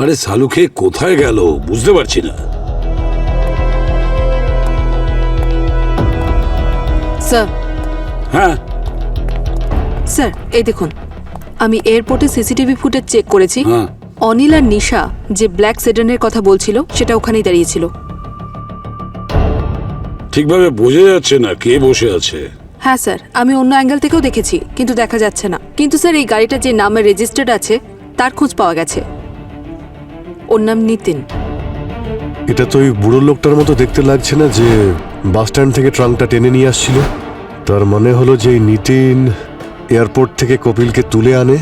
আরে সালুকে কোথায় গেল বুঝতে পারছি না। স্যার হ্যাঁ স্যার এই দেখুন, আমি এয়ারপোর্টে সিসিটিভি ফুটেজ চেক করেছি। হ্যাঁ অনিল আর নিশা যে ব্ল্যাক সেডানের কথা বলছিল সেটা ওখানেই দাঁড়িয়েছিল। ঠিকভাবে বোঝা যাচ্ছে না কে বসে আছে। হ্যাঁ স্যার, আমি অন্য অ্যাঙ্গেল থেকেও দেখেছি কিন্তু দেখা যাচ্ছে না। কিন্তু স্যার এই গাড়িটা যে নামে রেজিস্টার্ড আছে তার খোঁজ পাওয়া গেছে। ওর নাম নিতিন। এটা তো ওই বুড়ো লোকটার মতো দেখতে লাগছে না যে বাস স্ট্যান্ড থেকে ট্রাঙ্কটা টেনে নিয়ে আসছিল? তার মানে হলো যে এই নিতিন এয়ারপোর্ট থেকে কপিলকে তুলে আনে,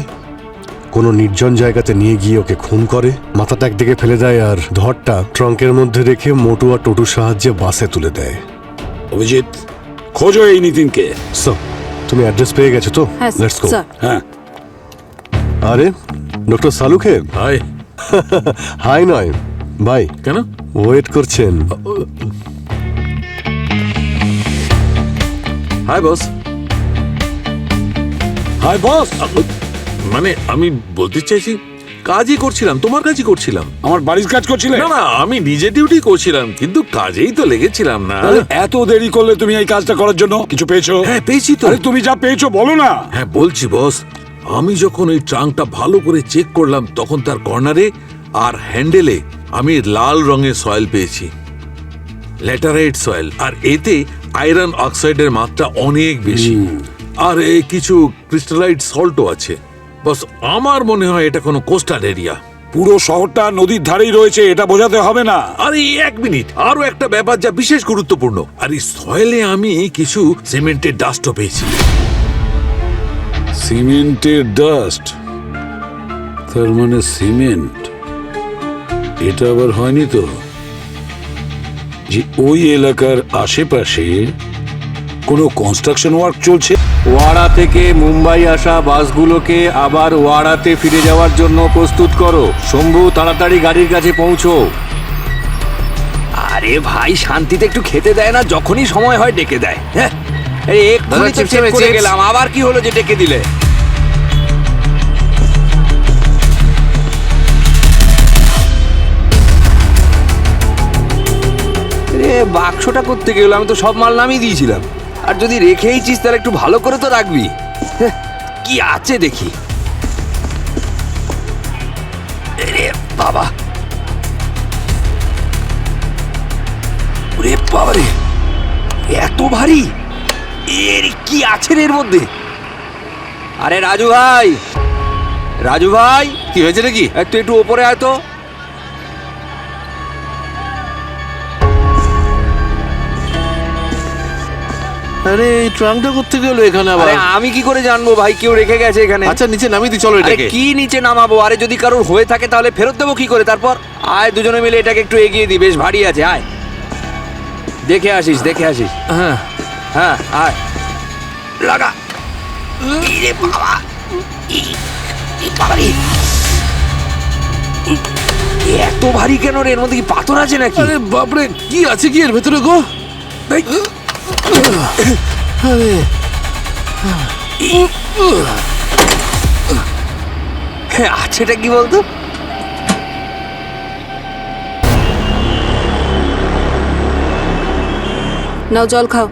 কোনো নির্জন জায়গাতে নিয়ে গিয়ে ওকে খুন করে, মাথাটা একদিকে ফেলে দেয় আর ধরটা ট্রাঙ্কের মধ্যে রেখে মোটু আর টোটুর সাহায্যে বাসে তুলে দেয়। অভিজিৎ খোঁজো এই নিতিনকে। সো তুমি অ্যাড্রেস পেয়ে গেছো তো? হ্যাঁ লেটস গো। স্যার। হ্যাঁ আরে ডক্টর সালুকে, হাই। হাই নয় ভাই, কেন? ওয়েট করছেন। Hi boss. Hi boss. মানে আমি বলতে চাইছি কাজই করছিলাম, তোমার কাজই করছিলাম। আমার বাড়ির কাজ করছিলে? না না, আমি নিজে ডিউটি করছিলাম, কিন্তু কাজেই তো লেগেছিলাম না। তাহলে এত দেরি করলে তুমি এই কাজটা করার জন্য? কিছু পেয়েছো? হ্যাঁ পেয়েছি তো। আরে তুমি যা পেয়েছো বলো না। হ্যাঁ বলছি বস, আমি যখন ওই ট্রাঙ্কটা ভালো করে চেক করলাম তখন তার কর্নারে আর হ্যান্ডেলে আমি লাল রঙের সয়েল পেয়েছি, ল্যাটারাইট সয়েল, আর এতে আয়রন অক্সাইডের মাত্রা অনেক বেশি, আর এই কিছু ক্রিস্টালাইট সল্টও আছে। বস আমার মনে হয় এটা কোনো কোস্টাল এরিয়া। পুরো শহরটা নদীর ধারেই রয়েছে, এটা বোঝাতে হবে না। আর এই এক মিনিট, আরো একটা ব্যাপার যা বিশেষ গুরুত্বপূর্ণ, আর এই সয়েলে আমি কিছু সিমেন্টের ডাস্টও পেয়েছি। সিমেন্টের ডাস্ট? তার মানে সিমেন্ট? এটা আবার হয়নি তো যে ওই এলাকার আশেপাশে কোনো কনস্ট্রাকশন ওয়ার্ক চলছে? ওয়াড়া থেকে মুম্বাই আসা বাসগুলোকে আবার ওয়াড়াতে ফিরে যাওয়ার জন্য প্রস্তুত করো। শম্ভু তাড়াতাড়ি গাড়ির কাছে পৌঁছো। আরে ভাই শান্তিতে একটু খেতে দেয় না? যখনই সময় হয় ডেকে দেয়। হ্যাঁ এই এক্ষুনি তো চেক করে গেলাম, আবার কি হলো যে ডেকে দিলে? রে বাক্সটা করতে গেল, আমি তো সব মাল নামিয়ে দিয়েছিলাম। আর যদি রেখেইছিস তাহলে একটু ভালো করে তো রাখবি। হ্যাঁ, কি আছে দেখি। রে বাবা, ওরে বাবারে, এত ভারী! এর কি আছে রে এর মধ্যে? আরে রাজু ভাই, রাজু ভাই, কি হয়েছে নাকি? একটু ওপরে আয় তো। আরে এই ট্রাঙ্কটা করতে গেলো এখানে আবার? আরে আমি কি করে জানবো ভাই, কেউ রেখে গেছে এখানে। আচ্ছা নিচে নামিয়ে দিই, চলো আরে এটাকে। কি নিচে নামাবো? আরে যদি কারোর হয়ে থাকে তাহলে ফেরত দেবো কি করে? তারপর আয় দুজনে মিলে এটাকে একটু এগিয়ে দিই, বেশ ভারী আছে। আয় দেখে আসিস, দেখে আসিস। হ্যাঁ হ্যাঁ আয়, লাগা। ইরে বাবা, বাবারে, এত ভারী কেন রে? এর মধ্যে কি পাথর আছে নাকি? আরে বাপরে, কি আছে কি এর ভেতরে গো? এই, আরে হ্যাঁ, আছেটা কি বলতো? নাও জল খাও।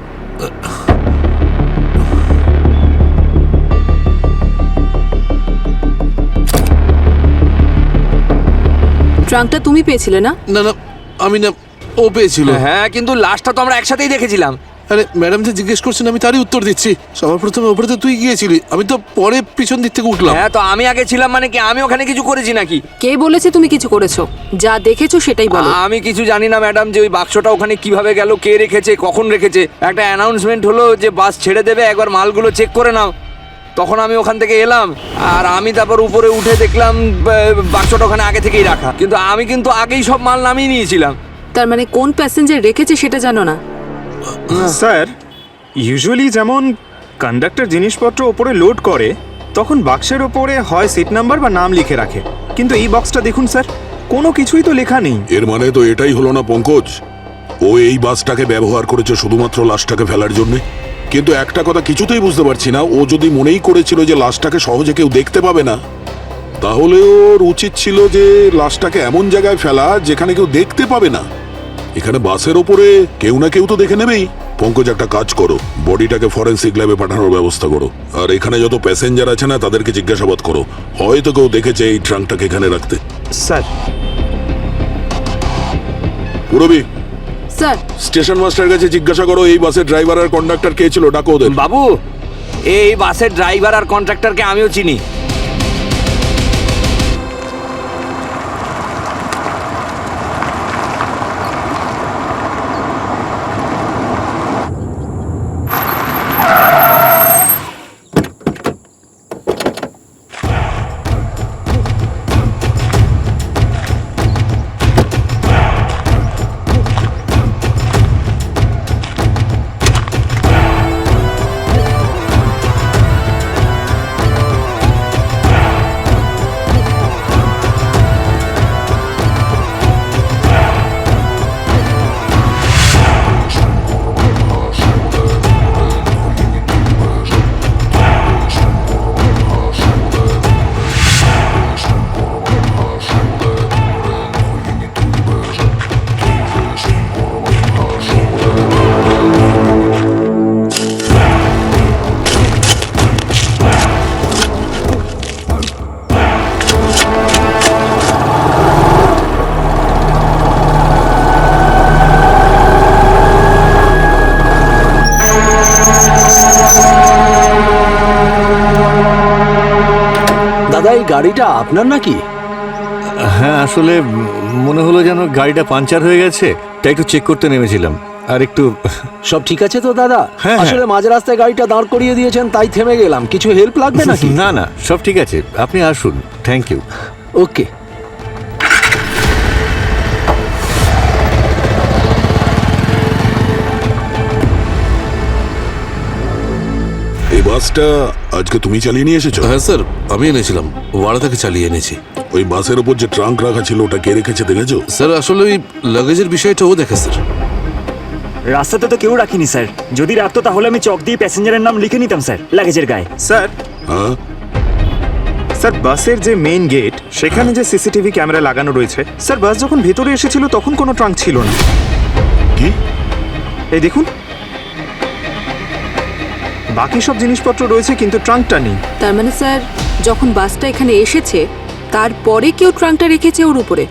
ট্রাঙ্কটা তুমি পেয়েছিলে না? না না, আমি না, ও পেয়েছিল। হ্যাঁ কিন্তু লাস্টটা তো আমরা একসাথেই দেখেছিলাম। আরে ম্যাডাম যে জিজ্ঞেস করছেন আমি তারই উত্তর দিচ্ছি। সবার প্রথমে ওপরে তো তুই গিয়েছিলি, আমি তো পরে পিছন দিক থেকে উঠলাম। হ্যাঁ তো আমি আগে ছিলাম মানে কি আমি ওখানে কিছু করেছি নাকি? কে বলেছে তুমি কিছু করেছো? যা দেখেছো সেটাই বলো। আমি কিছু জানি না ম্যাডাম, যে ওই বাক্সটা ওখানে কিভাবে গেল, কে রেখেছে, কখন রেখেছে। একটা অ্যানাউন্সমেন্ট হলো যে বাস ছেড়ে দেবে, একবার মালগুলো চেক করে নাও। তখন আমি ওখান থেকে এলাম, আর আমি তারপর উপরে উঠে দেখলাম বাক্সটা ওখানে আগে থেকেই রাখা, কিন্তু আমি কিন্তু আগেই সব মাল নামিয়ে নিয়েছিলাম। তার মানে কোন প্যাসেঞ্জার রেখেছে সেটা জানো না? স্যার ইউজুয়ালি যেমন কন্ডাক্টর জিনিসপত্র ওপরে লোড করে তখন বাক্সের ওপরে হয় সিট নাম্বার বা নাম লিখে রাখে, কিন্তু এই বক্সটা দেখুন স্যার, কোনো কিছুই তো লেখা নেই। এর মানে তো এটাই হলো না পঙ্কজ, ও এই বাসটাকে ব্যবহার করেছে শুধুমাত্র লাশটাকে ফেলার জন্য। কিন্তু একটা কথা কিছুতেই বুঝতে পারছি না, ও যদি মনেই করেছিল যে লাশটাকে সহজে কেউ দেখতে পাবে না, তাহলে ওর উচিত ছিল যে লাশটাকে এমন জায়গায় ফেলা যেখানে কেউ দেখতে পাবে না। এখানে বাসের ওপরে কেউ না কেউ তো দেখে নেবেই। পঙ্কজ, একটা কাজ করো, বডিটাকে ফরেন্সিক ল্যাবে পাঠানোর ব্যবস্থা করো। আর এখানে যত প্যাসেঞ্জার আছে না তাদেরকে জিজ্ঞাসাবাদ করো, হয়তো কেউ দেখেছে এই ট্রাঙ্কটাকে এখানে রাখতে। স্যার। পুরবি, স্যার, স্টেশন মাস্টার কাছে জিজ্ঞাসা করো এই বাসের ড্রাইভার আর কন্ডাক্টর কে ছিল, ডাকো ওদের। বাবু, এই বাসের ড্রাইভার আর কন্ট্রাক্টরকে আমিও চিনি। দাদা, এই গাড়িটা আপনার নাকি? হ্যাঁ, আসলে মনে হলো যেন গাড়িটা পাঞ্চার হয়ে গেছে, তাই একটু চেক করতে নেমেছিলাম। আর একটু সব ঠিক আছে তো দাদা? হ্যাঁ। আসলে মাঝ রাস্তায় গাড়িটা দাঁড় করিয়ে দিয়েছেন, তাই থেমে গেলাম। কিছু হেল্প লাগবে নাকি? না না, সব ঠিক আছে, আপনি আসুন। Thank you. ওকে। এই বাসটা আজকে তুমি চালিয়ে নিয়ে এসেছো? হ্যাঁ স্যার, আমি এনেছিলাম, ওয়াড়া থেকে চালিয়ে এনেছি। ওই বাসের উপর যে ট্রাঙ্ক রাখা ছিল ওটা কে রেখেছে দেখেছো? স্যার আসলে ওই লাগেজের বিষয়টা ও দেখে স্যার। রাস্তাতে তো কেউ রাখিনি স্যার। যদি রাখতো তাহলে আমি চক দিয়ে প্যাসেঞ্জারের নাম লিখে নিতাম স্যার লাগেজের গায়ে। স্যার, হ্যাঁ, স্যার বাসের যে মেইন গেট সেখানে যে সিসিটিভি ক্যামেরা লাগানো রয়েছে, স্যার বাস যখন ভেতরে এসেছিল তখন কোনো ট্রাঙ্ক ছিল না। কি? এই দেখুন, বাকি সব জিনিসপত্র রয়েছে কিন্তু ট্রাঙ্কটা নেই। তার মানে স্যার যখন বাসটা এখানে এসেছে তারপরে কেউ ট্রাঙ্কটা রেখেছে ওর উপরে।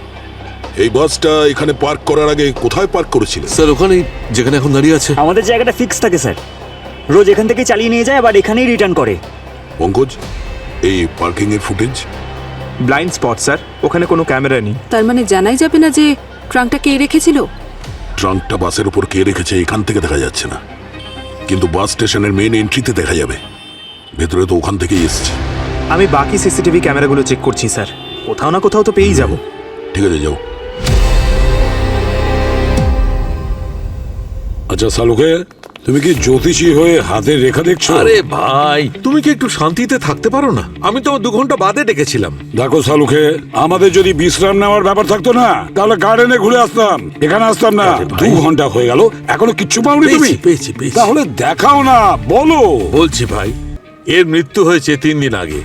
এই বাসটা এখানে পার্ক করার আগে কোথায় পার্ক করেছিল? স্যার ওখানেই, যেখানে এখন দাঁড়িয়ে আছে। আমাদের জায়গাটা ফিক্স থাকে স্যার, রোজ এখান থেকে চালিয়ে নিয়ে যায় আবার এখানেই রিটার্ন করে। পঙ্কজ, এই পার্কিং এর ফুটেজ? ব্লাইন্ড স্পট স্যার, ওখানে কোনো ক্যামেরা নেই। তার মানে জানাই যাবে না যে ট্রাঙ্কটা কে রেখেছিল। ট্রাঙ্কটা বাসের উপর কে রেখেছে এখান থেকে দেখা যাচ্ছে না, কিন্তু বাস স্টেশনের মেইন এন্ট্রিতে দেখা যাবে। ভেতরে তো ওখান থেকেই এসছে। আমি বাকি সিসিটিভি ক্যামেরাগুলো চেক করছি স্যার, কোথাও না কোথাও তো পেয়েই যাব। ঠিক আছে, যাও। আচ্ছা সালুকে, তুমি কি জ্যোতিষী হয়ে হাতের রেখা দেখছো? আরে ভাই, তুমি কি একটু শান্তিতে থাকতে পারো না? আমি তো 2 ঘন্টা বাদে ডেকেছিলাম। দেখো সালুকে, আমাদের যদি বিশ্রাম নেওয়ার ব্যাপার থাকতো না তাহলে গার্ডেনে ঘুরে আসতাম, এখানে আসতাম না। 2 ঘন্টা হয়ে গেল, এখনো কিচ্ছু পাওনি তুমি? পেয়েছি। তাহলে দেখাও না, বলো। বলছি ভাই, এর মৃত্যু হয়েছে 3 দিন আগে।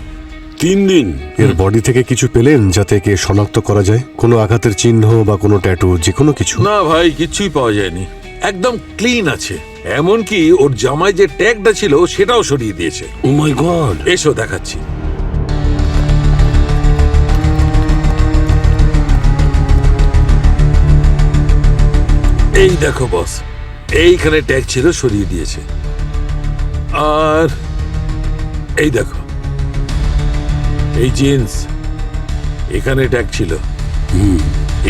3 দিন? এর বডি থেকে কিছু পেলেন যাতে একে শনাক্ত করা যায়? কোনো আঘাতের চিহ্ন বা কোনো ট্যাটু, যে কোনো কিছু? না ভাই, কিচ্ছুই পাওয়া যায়নি, একদম ক্লিন আছে। এমনকি ওর জামায় যে ট্যাগটা ছিল সেটাও সরিয়ে দিয়েছে। ও মাই গড! এসো দেখাচ্ছি। এই দেখো বস, এইখানে ট্যাগ ছিল, সরিয়ে দিয়েছে। আর এই দেখো, এই জিন্স, এখানে ট্যাগ ছিল,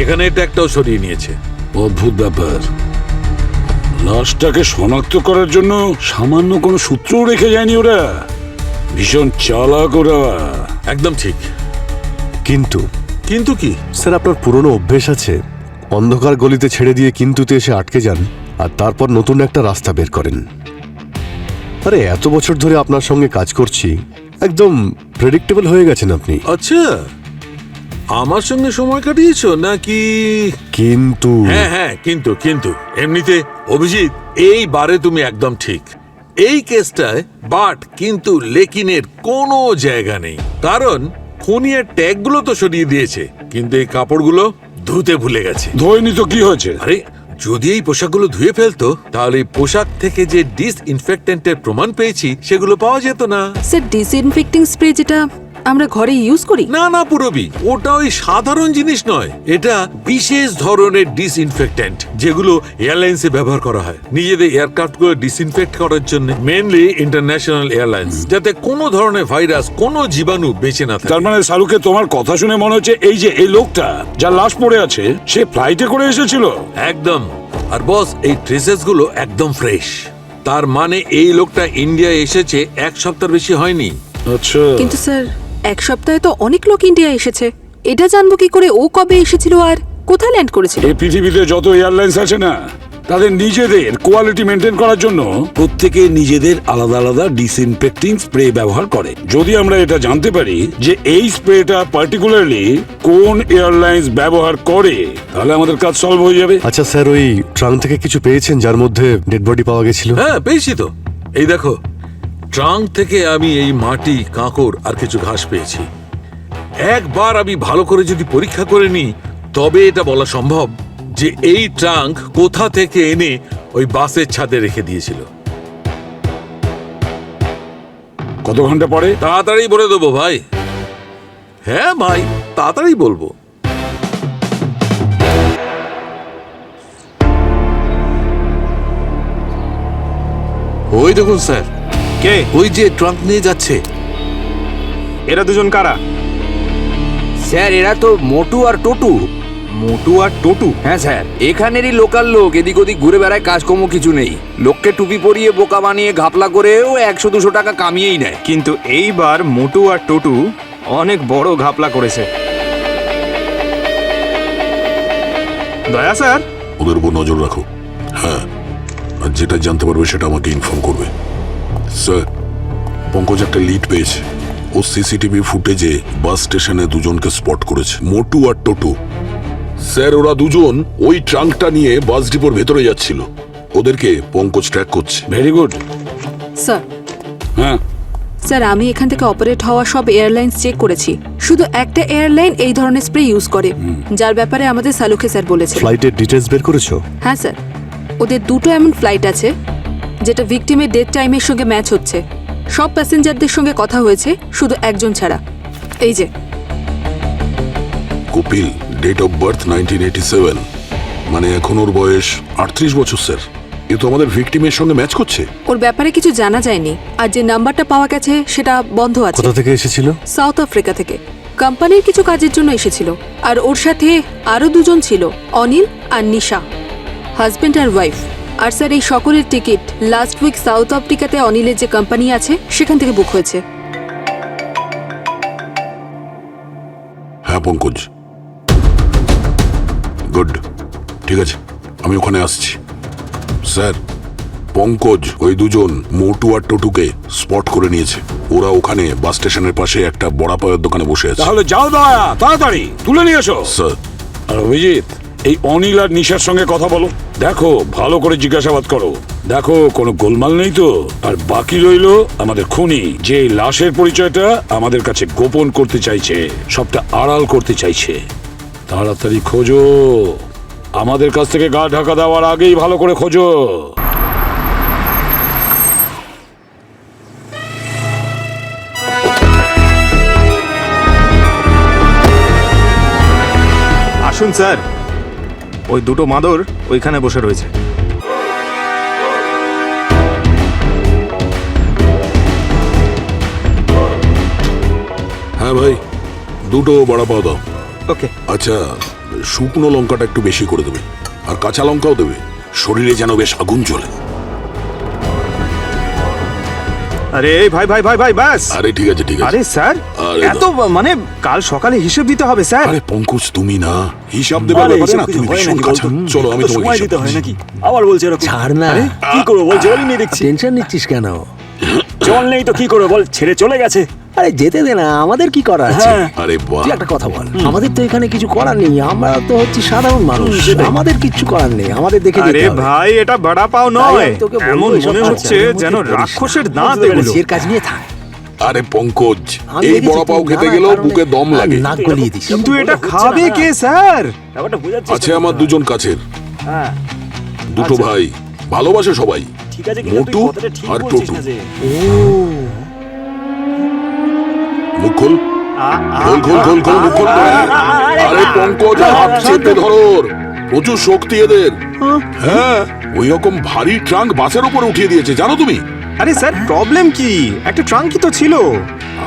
এখানে ট্যাগটাও সরিয়ে নিয়েছে। অদ্ভুত ব্যাপার। লাশটাকে শনাক্ত করার জন্য সামান্য কোনো সূত্রও রেখে যায়নি ওরা। ভীষণ চালাক ওরা। একদম ঠিক। কিন্তু কিন্তু কি? স্যার, আপনার পুরনো অভ্যেস আছে, অন্ধকার গলিতে ছেড়ে দিয়ে কিন্তুতে এসে আটকে যান আর তারপর নতুন একটা রাস্তা বের করেন। আরে এত বছর ধরে আপনার সঙ্গে কাজ করছি, একদম প্রেডিক্টেবল হয়ে গেছেন আপনি। আচ্ছা, আমার সঙ্গে সময় কাটিয়েছো নাকি? কিন্তু হ্যাঁ, কিন্তু এমনিতে অভিজিৎ, এই বারে তুমি একদম ঠিক। এই কেসটায় বাট কিন্তু লেকিনের কোনো জায়গা নেই, কারণ ফোনিয়ার ট্যাগগুলো তো সরিয়ে দিয়েছে, কিন্তু এই কাপড়গুলো ধুতে ভুলে গেছে। ধোয়নি তো কি হয়েছে? আরে যদি এই পোশাকগুলো ধুয়ে ফেলতো তাহলে এই পোশাক থেকে যে ডিসইনফেক্টেন্টের প্রমাণ পেয়েছি সেগুলো পাওয়া যেত না। স্যার ডিসইনফেক্টিং স্প্রে যেটা আমরা ঘরে ইউজ করি। না না পুরবি, ওটা ওই সাধারণ জিনিস নয়, এটা বিশেষ ধরনের ডিসইনফেক্টেন্ট যেগুলো এয়ারলাইন্সে ব্যবহার করা হয় নিজেদের এয়ারক্রাফট গুলো ডিসইনফেক্ট করার জন্য, মেনলি ইন্টারন্যাশনাল এয়ারলাইন্স, যাতে কোনো ধরনের ভাইরাস, কোনো জীবাণু বেঁচে না থাকে। তার মানে শাহরুখে তোমার কথা শুনে মনে হচ্ছে এই যে এই লোকটা যার লাশ পড়ে আছে সে ফ্লাইটে করে এসেছিল। একদম। আর বস, এই ট্রেসেস গুলো একদম ফ্রেশ। তার মানে এই লোকটা ইন্ডিয়া এসেছে 1 সপ্তাহ বেশি হয়নি। আচ্ছা, কিন্তু স্যার 1 সপ্তাহে তো অনেক লোক ইন্ডিয়া এসেছে, এটা জানবো কি করে ও কবে এসেছিল আর কোথায় ল্যান্ড করেছিল? এই পৃথিবীতে যত এয়ারলাইন্স আছে না, তাদের নিজেদের কোয়ালিটি মেনটেন করার জন্য প্রত্যেকে নিজেদের আলাদা আলাদা ডিসইনফেক্টিং স্প্রে ব্যবহার করে। যদি আমরা এটা জানতে পারি যে এই স্প্রেটা পার্টিকুলারলি কোন এয়ারলাইন্স ব্যবহার করে, তাহলে আমাদের কাজ সলভ হয়ে যাবে। আচ্ছা স্যার, ওই ট্রাঙ্ক থেকে কিছু পেয়েছেন যার মধ্যে ডেড বডি পাওয়া গেছিল? হ্যাঁ পেয়েছি তো, এই দেখো ট্রাঙ্ক থেকে আমি এই মাটি, কাঁকড় আর কিছু ঘাস পেয়েছি। একবার আমি ভালো করে যদি পরীক্ষা করে নিই তবে এটা বলা সম্ভব যে এই ট্রাঙ্ক কোথা থেকে এনে ওই বাসের ছাদে রেখে দিয়েছিল। কত ঘন্টা পরে? তাড়াতাড়ি বলে দেবো ভাই। হ্যাঁ ভাই, তাড়াতাড়ি বলবো। ওই দেখুন স্যার, কে? ওই যে ট্রাঙ্ক নিয়ে যাচ্ছে। এরা দুজন কারা? স্যার এরা তো মোটু আর টোটু। মোটু আর টোটু? হ্যাঁ স্যার, এখানেরই লোকাল লোক, এদিক ওদিক ঘুরে বেড়ায়, কাজকর্ম কিছু নেই। লোককে টুপি পরিয়ে বোকা বানিয়ে ঘাপলা করেও 100-200 টাকা কামিয়েই নেয়। কিন্তু এইবার মোটু আর টোটু অনেক বড় ঘাপলা করেছে। দয়া স্যার, ওদের উপর নজর রাখো। হ্যাঁ, আর যেটা জানতে পারবে সেটা আমাকে ইনফর্ম করবে। স্যার, পঙ্কজ একটা লিড পেয়েছে। ও সিসিটিভি ফুটেজে বাস স্টেশনে দুজনকে স্পট করেছে, মোটু আর টোটু। স্যার, ওরা দুজন ওই ট্রাঙ্কটা নিয়ে বাস ডিপোর ভেতরে যাচ্ছিল। ওদেরকে পঙ্কজ ট্র্যাক করছে। Very good. স্যার হ্যাঁ, স্যার আমি এখান থেকে অপারেট হওয়া সব এয়ারলাইন্স চেক করেছি, শুধু একটা এয়ারলাইন এই ধরনের স্প্রে ইউজ করে, যার ব্যাপারে আমাদের সালুখে স্যার বলেছে। ফ্লাইটের ডিটেলস বের করেছো? হ্যাঁ স্যার, ওদের 2টো এমন ফ্লাইট আছে যেটা ভিকটিমের ডেথ টাইমের সঙ্গে ম্যাচ হচ্ছে। সব প্যাসেঞ্জারদের সঙ্গে কথা হয়েছে, শুধু একজন ছাড়া। এই যে কপিল, ডেট অফ বার্থ 1987, মানে এখন ওর বয়স 38 বছর। স্যার, এ তো আমাদের ভিকটিমের সঙ্গে ম্যাচ করছে। ওর ব্যাপারে কিছু জানা যায়নি, আর যে নাম্বারটা পাওয়া গেছে সেটা বন্ধ আছে। কোথা থেকে এসেছিল? সাউথ আফ্রিকা থেকে কোম্পানির কিছু কাজের জন্য এসেছিল। আর ওর সাথে আরো দুজন ছিল, অনিল আর নিশা, হাজবেন্ড আর ওয়াইফ। আর স্যার এই সকলের টিকিট লাস্ট উইক সাউথ আফ্রিকাতে অনিলের যে কোম্পানি আছে সেখান থেকে বুক হয়েছে। হ্যাঁ পঙ্কজ, গুড, ঠিক আছে, আমি ওখানে আসছি। স্যার, পঙ্কজ ওই দুজন মোটু আর টোটুকে স্পট করে নিয়েছে। ওরা ওখানে বাস স্টেশনের পাশে একটা বড়া পাওয়ার দোকানে বসে আছে। তাহলে যাও দয়া, তাড়াতাড়ি তুলে নিয়ে এসো। স্যার, আর অভিজিৎ, এই অনিল আর নিশার সঙ্গে কথা বলো, দেখো ভালো করে জিজ্ঞাসাবাদ করো, দেখো কোনো গোলমাল নেই তো। আর বাকি রইলো আমাদের খুনি, যে এই লাশের পরিচয়টা আমাদের কাছে গোপন করতে চাইছে, সবটা আড়াল করতে চাইছে। তাড়াতাড়ি খোঁজো, আমাদের কাছ থেকে গা ঢাকা দেওয়ার আগেই ভালো করে খোঁজো। আসুন স্যার, ওই 2টো মাদর ওইখানে বসে রয়েছে। হ্যাঁ ভাই, 2টো বড়া পাও দাও। ওকে। আচ্ছা, শুকনো লঙ্কাটা একটু বেশি করে দেবে, আর কাঁচা লঙ্কাও দেবে, শরীরে যেন বেশ আগুন জ্বলে। আরে ভাই ভাই ভাই ভাই, ব্যাস। আরে ঠিক আছে, ঠিক আছে। আরে স্যার, আরে এত মানে কাল সকালে হিসেব দিতে হবে স্যার। আরে পঙ্কজ, তুমি না হিসাব দেবার ব্যাপারে না, তুমি ভীষণ কাঁচা। চলো আমি তোমাকে সময় হিসাব দিতে হয় দিচ্ছি। নাকি? আবার বলছে এরকম। ছাড় না, কি করবো বল, জলই নেই দেখছি। টেনশন নিচ্ছিস কেন? জল নেই তো কি করবো বল, ছেড়ে চলে গেছে। আরে যেতে দে না, আমাদের কি করার আছে? হ্যাঁ। আরে বাহ, তুই একটা কথা বল, আমাদের তো এখানে কিছু করার নেই, আমরা তো হচ্ছি সাধারণ মানুষ, সেটাই। আমাদের কিচ্ছু করার নেই, আমাদের দেখে যেতে আরে হবে। ভাই, এটা বড়া পাও তাই নয়, আমি তোকে বলবো, এমন এসব মনে কাজ হচ্ছে করার মধ্যে যেন করিস না। রাক্ষসের দাঁত বুঝতে এগুলো। পেরেছি। এর কাজ নিয়ে থাক। আরে পঙ্কজ, আমি এই দেখেছি বড় পাও তুই খেতে নানা গেলেও কারণে বুকে দম লাগে। নাক গলিয়ে দিস। কিন্তু এটা খাবে কে স্যার? ব্যাপারটা বোঝার চেষ্টা আছে করতে আমার হবে। দুজন কাছের, হ্যাঁ দুটো আচ্ছা। ভাই, ভালোবাসে সবাই, ঠিক আছে, কিন্তু তুই মোটু কথাটা ঠিক আর বলছিস টোটু। না যে। মুখ খোল, খোল খোল খোল খোল, মুখ খোল। আরে পঙ্কজ, হাত চেপে ধরো, প্রচুর শক্তি এদের। হ্যাঁ, ওই রকম ভারী ট্রাঙ্ক বাসের উপরে উঠিয়ে দিয়েছে, জানো তুমি? আরে স্যার প্রবলেম কি? একটা ট্রাঙ্কই তো ছিল।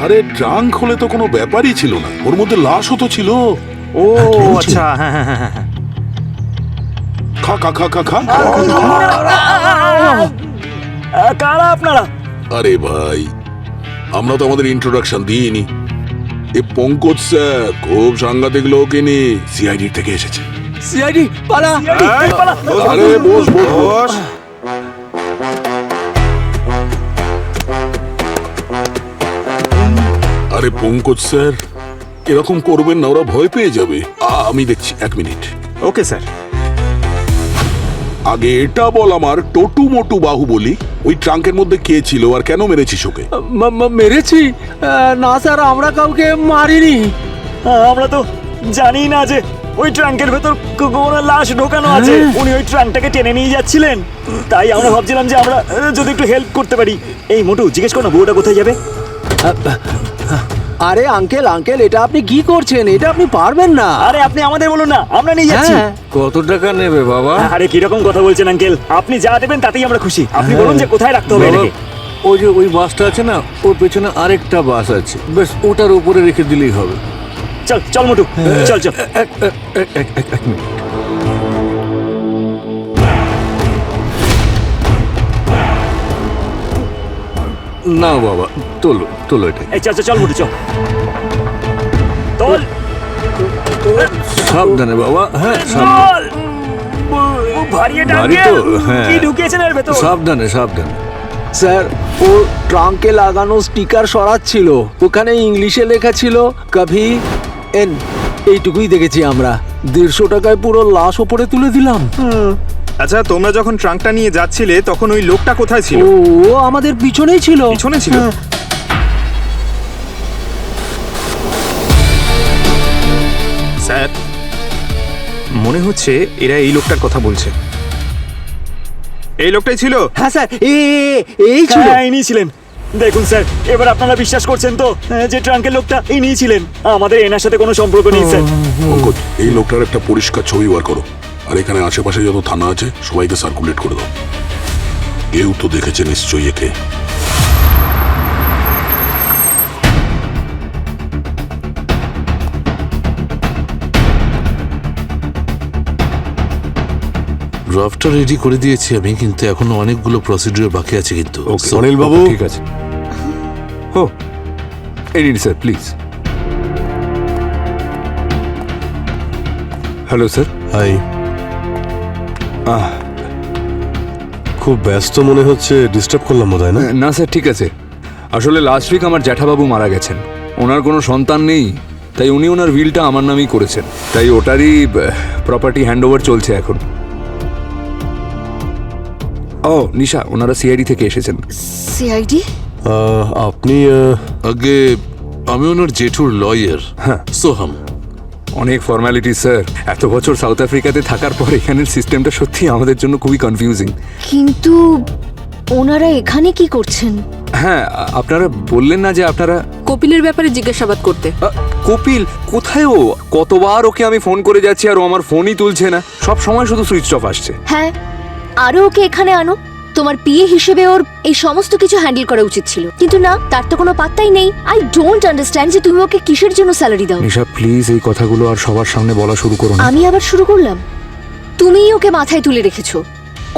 আরে ট্রাঙ্ক হলে তো কোনো ব্যাপারই ছিল না, ওর মধ্যে লাশও তো ছিল। ও আচ্ছা, হ্যাঁ হ্যাঁ হ্যাঁ হ্যাঁ। খা খা খা খা খা। কারা আপনারা? আরে ভাই, আমরা তো আমাদের ইন্ট্রোডাকশন দিইনি। এ পঙ্কজ স্যার খুব সাংঘাতিক লোক, ইনি সিআইডি থেকে এসেছে। সিআইডি পালা। আরে বস বস বস। বস। আরে পঙ্কজ স্যার, এরকম করবেন না, ওরা ভয় পেয়ে যাবে। আমি দেখছি, এক মিনিট। Okay sir. আগে এটা বল আমার, টোটু মোটু বাহুবলি ওই ট্রাঙ্কের মধ্যে কে ছিল আর কেন মেরেছিস ওকে? মেরেছি? না স্যার, আমরা কাউকে মারিনি। আমরা তো জানি না যে ওই ট্রাঙ্কের ভেতর কোনো লাশ ঢোকানো আছে। উনি ওই ট্রাঙ্কটাকে টেনে নিয়ে যাচ্ছিলেন, তাই আমরা ভাবছিলাম যে আমরা যদি একটু হেল্প করতে পারি। এই মোটু, জিজ্ঞেস করো না বউটা কোথায় যাবে। আরে আঙ্কেল আঙ্কেল, এটা আপনি কি করছেন? এটা আপনি পারবেন না। আরে আপনি আমাদের বলুন না, আমরা নিয়ে যাচ্ছি। হ্যাঁ। কত টাকা নেবে বাবা? আরে কিরকম কথা বলছেন আঙ্কেল, আপনি যা দেবেন তাতেই আমরা খুশি। আপনি বলুন যে কোথায় রাখতে হবে বাবা, এটাকে। ওই যে ওই বাসটা আছে না, ওর পেছনে আরেকটা বাস আছে, বেশ ওটার উপরে রেখে দিলেই হবে। চল চল মোটু, চল চল। এক মিনিট। না বাবা, তোলো তোলো এটা। এই চল চল চল মোটু, চল তোল সাবধানে বাবা, হ্যাঁ সাবধানে। তোল। ও ভারী এটা ভারী তো, হ্যাঁ। কি ঢুকিয়েছেন এর ভেতর? সাবধানে সাবধানে। স্যার, ও ট্রাঙ্কে লাগানো স্টিকার সরাচ্ছিল, ওখানে ইংলিশে লেখা ছিল কভি এন। এইটুকুই দেখেছি আমরা। 150 টাকায় পুরো লাশ ওপরে তুলে দিলাম। আচ্ছা, তোমরা যখন ট্রাঙ্কটা নিয়ে যাচ্ছিলে তখন ওই লোকটা কোথায় ছিল? ও আমাদের পিছনেই ছিল। পিছনে ছিল? হ্যাঁ। স্যার, মনে হচ্ছে এরা এই লোকটার কথা বলছে। এই লোকটাই ছিল? হ্যাঁ স্যার, এই ছিল। হ্যাঁ, ইনি ছিলেন। দেখুন স্যার, এবার আপনারা বিশ্বাস করছেন তো যে ট্রাঙ্কের লোকটা ইনি ছিলেন? আমাদের এনার সাথে কোনো সম্পর্ক নেই স্যার। পঙ্কজ, এই লোকটার একটা পরিষ্কার ছবি বার করো, আর এখানে আশেপাশে যত থানা আছে সবাইকে সার্কুলেট করে দাও। কেউ তো দেখেছে নিশ্চয়ই একে। ড্রাফটটা রেডি করে দিয়েছি আমি, কিন্তু এখনো অনেকগুলো প্রসিডিউর বাকি আছে কিন্তু। So, অনিল বাবু, ঠিক আছে। ও এই নিন sir, please. Hello sir. Hi. খুব ব্যস্ত মনে হচ্ছে, ডিস্টার্ব করলাম বোধ হয় না? না স্যার, ঠিক আছে। আসলে লাস্ট উইক আমার জ্যাঠাবাবু মারা গেছেন। ওনার কোনো সন্তান নেই, তাই উনি ওনার উইলটা আমার নামেই করেছেন। তাই ওটারই প্রপার্টি হ্যান্ডওভার চলছে এখন। ও নিশা, ওনারা সিআইডি থেকে এসেছেন। সিআইডি? আপনি আগে আমি ওনার জেঠুর লয়ার, হ্যাঁ সোহাম। অনেক ফর্মালিটি স্যার। এত বছর সাউথ আফ্রিকাতে থাকার পর এখানের সিস্টেমটা সত্যি আমাদের জন্য খুবই কনফিউজিং। কিন্তু ওনারা এখানে কি করছেন? হ্যাঁ, আপনারা বললেন না যে আপনারা কপিলের ব্যাপারে জিজ্ঞাসাবাদ করতে। কপিল কোথায়? ও কতবার ওকে আমি ফোন করে যাচ্ছি আর ও আমার ফোনই তুলছে না, সব সময় শুধু সুইচ অফ আসছে। হ্যাঁ, আরো ওকে এখানে আনো। তোমার পিএ হিসেবে ওর এই সমস্ত কিছু হ্যান্ডেল করা উচিত ছিল, কিন্তু না, তার তো কোনো পাত্তাই নেই। আই ডোন্ট আন্ডারস্ট্যান্ড যে তুমি ওকে কিসের জন্য স্যালারি দাও। নিশা প্লিজ এই কথাগুলো আর সবার সামনে বলা শুরু করো না। আমি আবার শুরু করলাম? তুমিই ওকে মাথায় তুলে রেখেছো।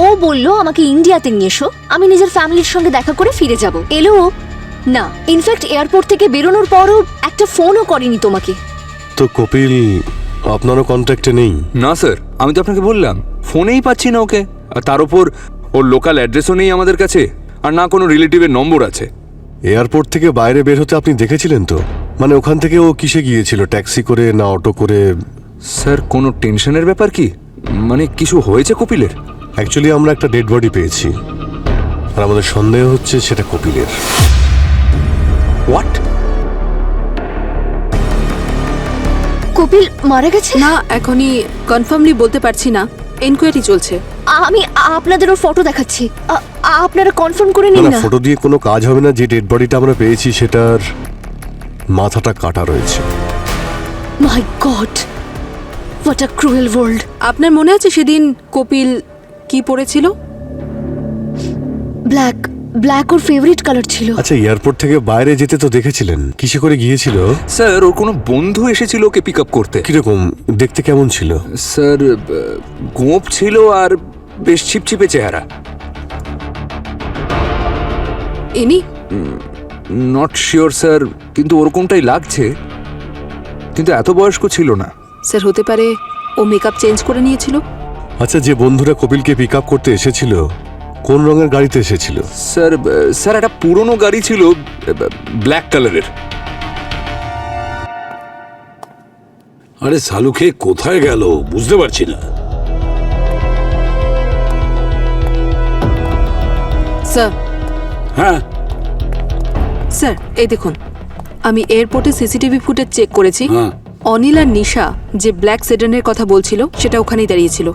ও বললো আমাকে ইন্ডিয়াতে নিয়ে এসো, আমি নিজের ফ্যামিলির সঙ্গে দেখা করে ফিরে যাব। এলো না, ইনফ্যাক্ট এয়ারপোর্ট থেকে বেরোনোর পরও একটা ফোনও করেনি তোমাকে। তো কপিল আপনারও কন্ট্যাক্টে নেই? না স্যার, আমি তো আপনাকে বললাম ফোনেই পাচ্ছি না ওকে। আর তার উপর ওর লোকাল অ্যাড্রেসও নেই আমাদের কাছে, আর না কোনো রিলেটিভের নম্বর আছে। এয়ারপোর্ট থেকে বাইরে বের হতে আপনি দেখেছিলেন তো? মানে ওখান থেকে ও কিসে গিয়েছিল, ট্যাক্সি করে না অটো করে? স্যার কোনো টেনশনের ব্যাপার কি? মানে কিছু হয়েছে কপিলের? অ্যাকচুয়ালি আমরা একটা ডেড বডি পেয়েছি, আর আমাদের সন্দেহ হচ্ছে সেটা কপিলের। হোয়াট? কপিল মারা গেছে? না, এখনই কনফার্মলি বলতে পারছি না, এনকোয়ারি চলছে। আমি আপনাদের ওর ফটো দেখাচ্ছি, আপনারা কনফার্ম করে না নিন না, না। ফটো দিয়ে কোনো কাজ হবে না। যে ডেড বডিটা আমরা পেয়েছি সেটার মাথাটা কাটা রয়েছে। My god, what a cruel world. আপনার মনে আছে সেদিন কপিল কি পরেছিল? ব্ল্যাক, ব্ল্যাক ওর ফেভারিট কালার ছিল। আচ্ছা, এয়ারপোর্ট থেকে বাইরে যেতে তো দেখেছিলেন, কিসে করে গিয়েছিল? স্যার ওর কোনো বন্ধু এসেছিল ওকে পিক আপ করতে। কিরকম দেখতে, কেমন ছিল? স্যার গোঁপ ছিল আর বেশ ছিপছিপে চেহারা। ইনি? নট শিওর স্যার, কিন্তু ওরকমটাই লাগছে, কিন্তু এত বয়স্ক ছিল না। স্যার হতে পারে ও মেকআপ চেঞ্জ করে নিয়েছিল। আচ্ছা, যে বন্ধুরা কপিলকে পিক আপ করতে এসেছিল কোন রঙের গাড়িতে এসেছিল? স্যার স্যার একটা পুরনো গাড়ি ছিল, ব্ল্যাক কালারের। আরে সালুকে কোথায় গেল বুঝতে পারছি না। স্যার, হ্যাঁ স্যার এই দেখুন, আমি এয়ারপোর্টে সিসিটিভি ফুটেজ চেক করেছি। হ্যাঁ। অনিল আর নিশা যে ব্ল্যাক সেডানের কথা বলছিল সেটা ওখানেই দাঁড়িয়েছিল।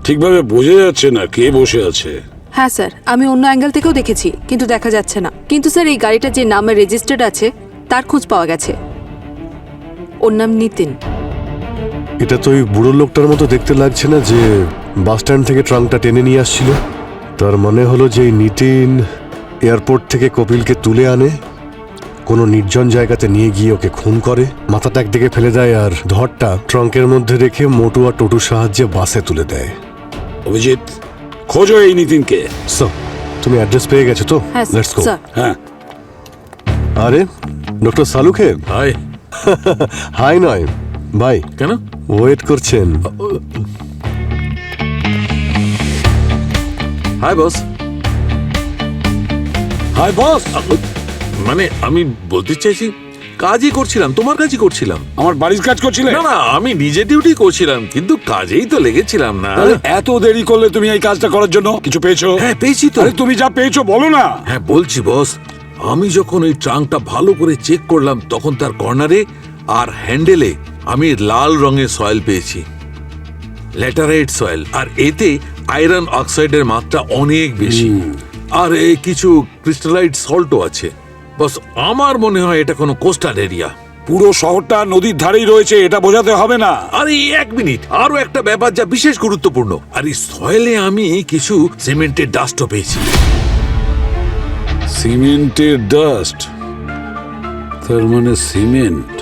ঠিকভাবে বোঝা যাচ্ছে না কে বসে আছে। হ্যাঁ স্যার, আমি অন্য অ্যাঙ্গেল থেকেও দেখেছি, কিন্তু দেখা যাচ্ছে না। কিন্তু স্যার এই গাড়িটা যে নামে রেজিস্টার্ড আছে তার খোঁজ পাওয়া গেছে। ওর নাম নিতিন। এটা তো ওই বুড়ো লোকটার মতো দেখতে লাগছে না, যে বাস স্ট্যান্ড থেকে ট্রাঙ্কটা টেনে নিয়ে আসছিল? তার মানে হলো যে এই নিতিন এয়ারপোর্ট থেকে কপিলকে তুলে আনে, কোনো নির্জন জায়গাতে নিয়ে গিয়ে ওকে খুন করে, মাথাটা একদিকে ফেলে দেয় আর ধরটা ট্রাঙ্কের মধ্যে রেখে মোটু আর টোটুর সাহায্যে বাসে তুলে দেয়। অভিজিৎ, খোঁজো এই নিতিনকে। সো তুমি অ্যাড্রেস পেয়ে গেছো তো? হ্যাঁ লেটস গো। স্যার। হ্যাঁ। আরে ডক্টর সালুকে, হাই। হাই নয় ভাই, কেন? ওয়েট করছেন? Hi boss. Hi boss. মানে আমি বলতে চাইছি কাজই করছিলাম, তোমার কাজই করছিলাম। আমার বাড়ির কাজ করছিলে? না না, আমি নিজে ডিউটি করছিলাম, কিন্তু কাজেই তো লেগেছিলাম না। তাহলে এত দেরি করলে তুমি এই কাজটা করার জন্য? কিছু পেয়েছো? হ্যাঁ পেয়েছি তো। আরে তুমি যা পেয়েছো বলো না। হ্যাঁ বলছি বস, আমি যখন ওই ট্রাঙ্কটা ভালো করে চেক করলাম তখন তার কর্নারে আর হ্যান্ডেলে আমি লাল রঙের সয়েল পেয়েছি, ল্যাটারাইট সয়েল, আর এতে আয়রন অক্সাইডের মাত্রা অনেক বেশি, আর কিছু ক্রিস্টালাইট সল্টও আছে। বস আমার মনে হয় এটা কোনো কোস্টাল এরিয়া। পুরো শহরটা নদীর ধারেই রয়েছে, এটা বোঝাতে হবে না। আরে এক মিনিট, আরো একটা ব্যাপার যা বিশেষ গুরুত্বপূর্ণ, আর এই সয়েলে আমি কিছু সিমেন্টের ডাস্টও পেয়েছি। সিমেন্টের ডাস্ট? তার মানে সিমেন্ট?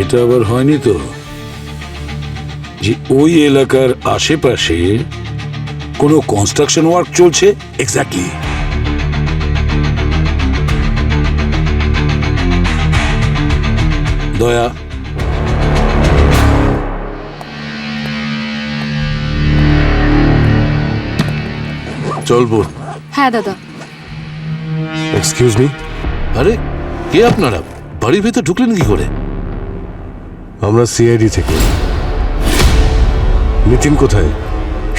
এটা আবার হয়নি তো যে ওই এলাকার আশেপাশে কোনো কনস্ট্রাকশন ওয়ার্ক চলছে? এক্স্যাক্টলি। দয়া, চলবো। হ্যাঁ দাদা। এক্সকিউজ মি, আরে কে আপনারা? বাড়ির ভেতর ঢুকলেন কি করে? আমরা সিআইডি থেকে। নিতিন কোথায়?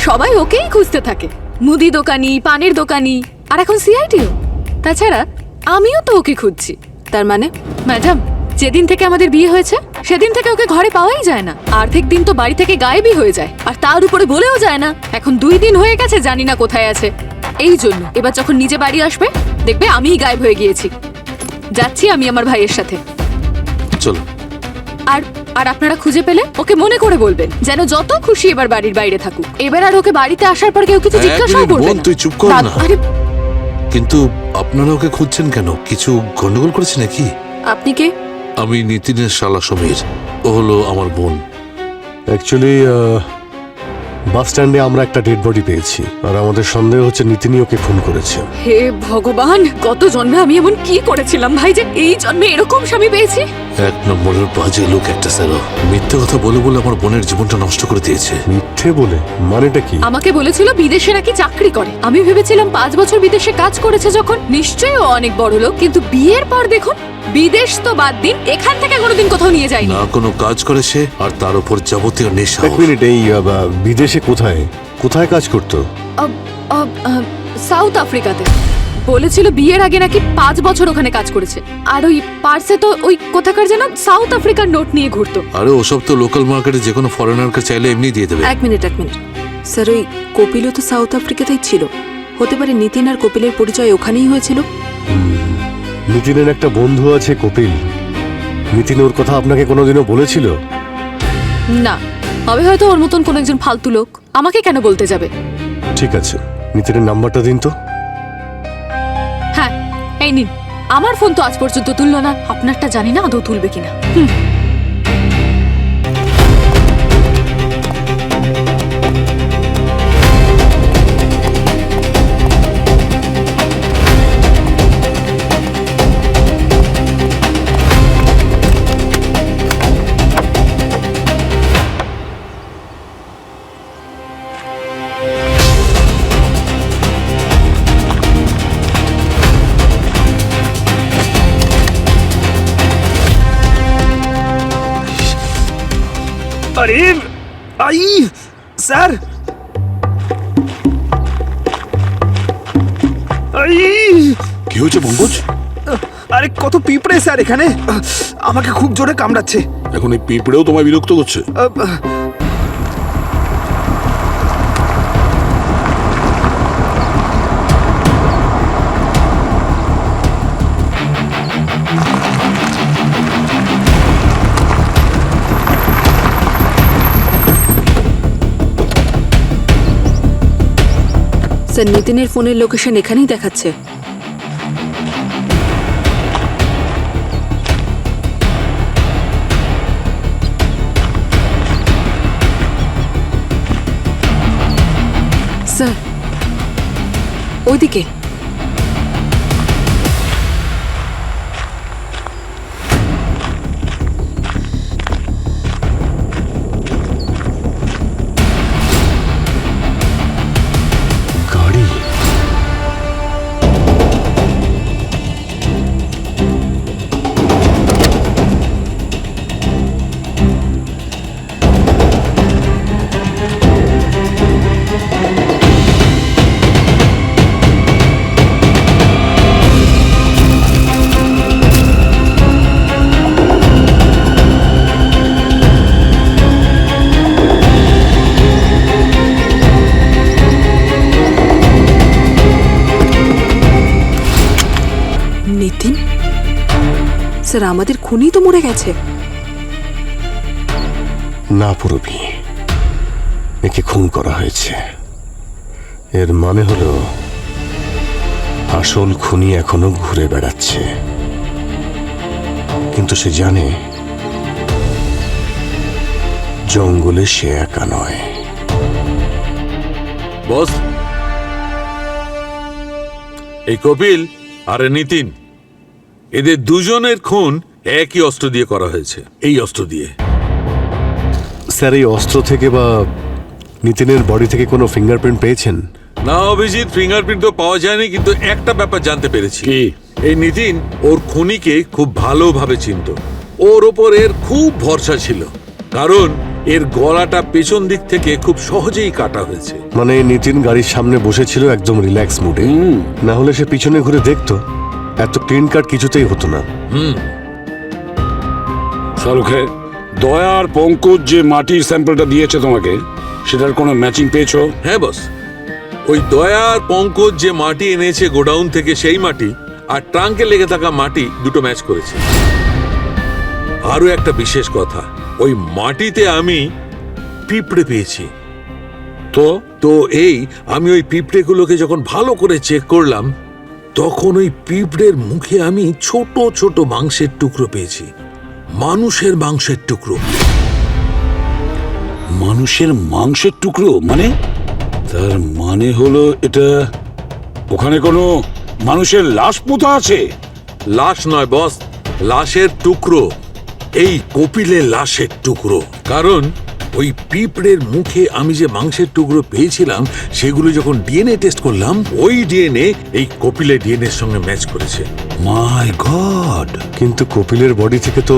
সবাই ওকেই খুঁজতে থাকে, মুদি দোকানি, পানের দোকানি, আর এখন সিআইডিও। তাছাড়া আমিও তো ওকে খুঁজছি। তার মানে? ম্যাডাম, যেদিন থেকে আমাদের বিয়ে হয়েছে সেদিন থেকে ওকে ঘরে পাওয়াই যায় না। অর্ধেক দিন তো বাড়ি থেকে গায়েবই হয়ে যায়, আর তার উপরে বলেও যায় না। এখন 2 দিন হয়ে গেছে জানি না কোথায় আছে। এই জন্য এবার যখন নিজে বাড়ি আসবে দেখবে আমিই গায়েব হয়ে গিয়েছি। যাচ্ছি আমি আমার ভাইয়ের সাথে। চলো। আর আর আপনারা খুঁজে পেলে ওকে মনে করে বলবেন যেন যত খুশি এবার বাড়ির বাইরে থাকুক। এবার আর ওকে বাড়িতে আসার পর কেউ কিছু এক জিজ্ঞাসাও মিনিট, করবে বোন, না। তুই চুপ কর না। আরে কিন্তু আপনারা ওকে খুঁজছেন কেন? কিছু গন্ডগোল করেছে নাকি? আপনি কে? আমি নিতিনের শালা সমীর, ও হলো আমার বোন। অ্যাকচুয়ালি বাস স্ট্যান্ডে আমরা একটা ডেড বডি পেয়েছি, আর আমাদের সন্দেহ হচ্ছে নিতিনই ওকে খুন করেছে। হে ভগবান, গত জন্মে আমি এমন কি করেছিলাম ভাই যে এই জন্মে এরকম স্বামী পেয়েছি? 1 নম্বরের বাজে লোক একটা স্যার। মিথ্যে কথা বলে বলে আমার বোনের জীবনটা নষ্ট করে দিয়েছে। মিথ্যে বলে? মানেটা কি? আমাকে বলেছিল বিদেশে নাকি চাকরি করে। আমি ভেবেছিলাম 5 বছর বিদেশে কাজ করেছে যখন নিশ্চয়ই ও অনেক বড় লোক, কিন্তু বিয়ের পর দেখুন বিদেশ তো বাদ দিন, এখান থেকে কোনোদিন কোথাও নিয়ে যায়নি। না কোনো কাজ করেছে, আর তার উপর যাবতীয় নেশা। এক মিনিট, এই বিদেশে কোথায় কোথায় কাজ করতো? সাউথ আফ্রিকাতে। বলেছিল বিয়ের আগে নাকি 5 বছর ওখানে কাজ করেছে, আর ওই পার্সে তো ওই কোথাকার যেন সাউথ আফ্রিকার নোট নিয়ে ঘুরতো। আরে ওসব তো লোকাল মার্কেটে যে কোনো ফরেনারকে চাইলে এমনি দিয়ে দেবে। এক মিনিট স্যার, ওই কপিলও তো সাউথ আফ্রিকাতেই ছিল, হতে পারে নিতিন আর কপিলের পরিচয় ওখানেই হয়েছিল। নিতিনের একটা বন্ধু আছে কপিল, নিতিন ওর কথা আপনাকে কোনোদিনও বলেছিল? না, হবে হয়তো ওর মতন কোন একজন ফালতু লোক, আমাকে কেন বলতে যাবে? ঠিক আছে, নিতিনের নাম্বারটা দিন তো। হ্যাঁ, এই নিন। আমার ফোন তো আজ পর্যন্ত তুললো না, আপনারটা জানি না আদৌ তুলবে কিনা। আরে আই স্যার, কি হয়েছে পঙ্কজ? আরে কত পিঁপড়ে স্যার এখানে, আমাকে খুব জোরে কামড়াচ্ছে। এখন এই পিঁপড়েও তোমায় বিরক্ত করছে? স্যার, নিতিনের ফোনের লোকেশন এখানেই দেখাচ্ছে। স্যার, ওইদিকে। গাড়ি। নিতিন স্যার, আমাদের খুনি তো মরে গেছে। না পুরবি, একে খুন করা হয়েছে। এর মানে হলো আসল খুনি এখনো ঘুরে বেড়াচ্ছে, কিন্তু সে জানে জঙ্গলে সে একা নয়। বস, এই কপিল আর নিতিন, এদের দুজনের খুন একই অস্ত্র দিয়ে করা হয়েছে, এই অস্ত্র দিয়ে। স্যার, এই অস্ত্র থেকে বা নিতিনের বডি থেকে কোনো ফিঙ্গারপ্রিন্ট পেয়েছেন? না অভিজিৎ, ফিঙ্গারপ্রিন্ট তো পাওয়া যায়নি, কিন্তু একটা ব্যাপার জানতে পেরেছি। কি? এই নিতিন ওর খুনিকে খুব ভালোভাবে চিনত, ওর ওপর এর খুব ভরসা ছিল, কারণ এর গলাটা পেছন দিক থেকে খুব সহজেই কাটা হয়েছে। মানে নিতিন গাড়ির সামনে বসেছিল একদম রিল্যাক্স মুডে, না হলে সে পিছনে ঘুরে দেখতো এত ক্লিন কাট কিছুতেই হতো না। শাহরুখে, দয়া আর পঙ্কজ যে মাটির স্যাম্পলটা দিয়েছে তোমাকে, সেটার কোনো ম্যাচিং পেয়েছো? হ্যাঁ বস, ওই দয়া আর পঙ্কজ যে মাটি এনেছে গোডাউন থেকে, সেই মাটি আর ট্রাঙ্কে লেগে থাকা মাটি দুটো ম্যাচ করেছে। আরো একটা বিশেষ কথা, ওই মাটিতে আমি পিঁপড়ে পেয়েছি। তো এই আমি ওই পিঁপড়েগুলোকে যখন ভালো করে চেক করলাম, তখন ওই পিঁপড়ের মুখে আমি ছোট ছোট মাংসের টুকরো পেয়েছি, মানুষের মাংসের টুকরো। মানুষের মাংসের টুকরো মানে? তার মানে হলো এটা ওখানে কোনো মানুষের লাশ পোতা আছে? লাশ নয় বস, লাশের টুকরো, এই কপিলের লাশের টুকরো। কারণ ওই পিঁপড়ের মুখে আমি যে মাংসের টুকরো পেয়েছিলাম, সেগুলো যখন ডিএনএ টেস্ট করলাম, ওই ডিএনএ এই কপিলের ডিএনএ এর সঙ্গে ম্যাচ করেছে। মাই গড! কিন্তু কপিলের বডি থেকে তো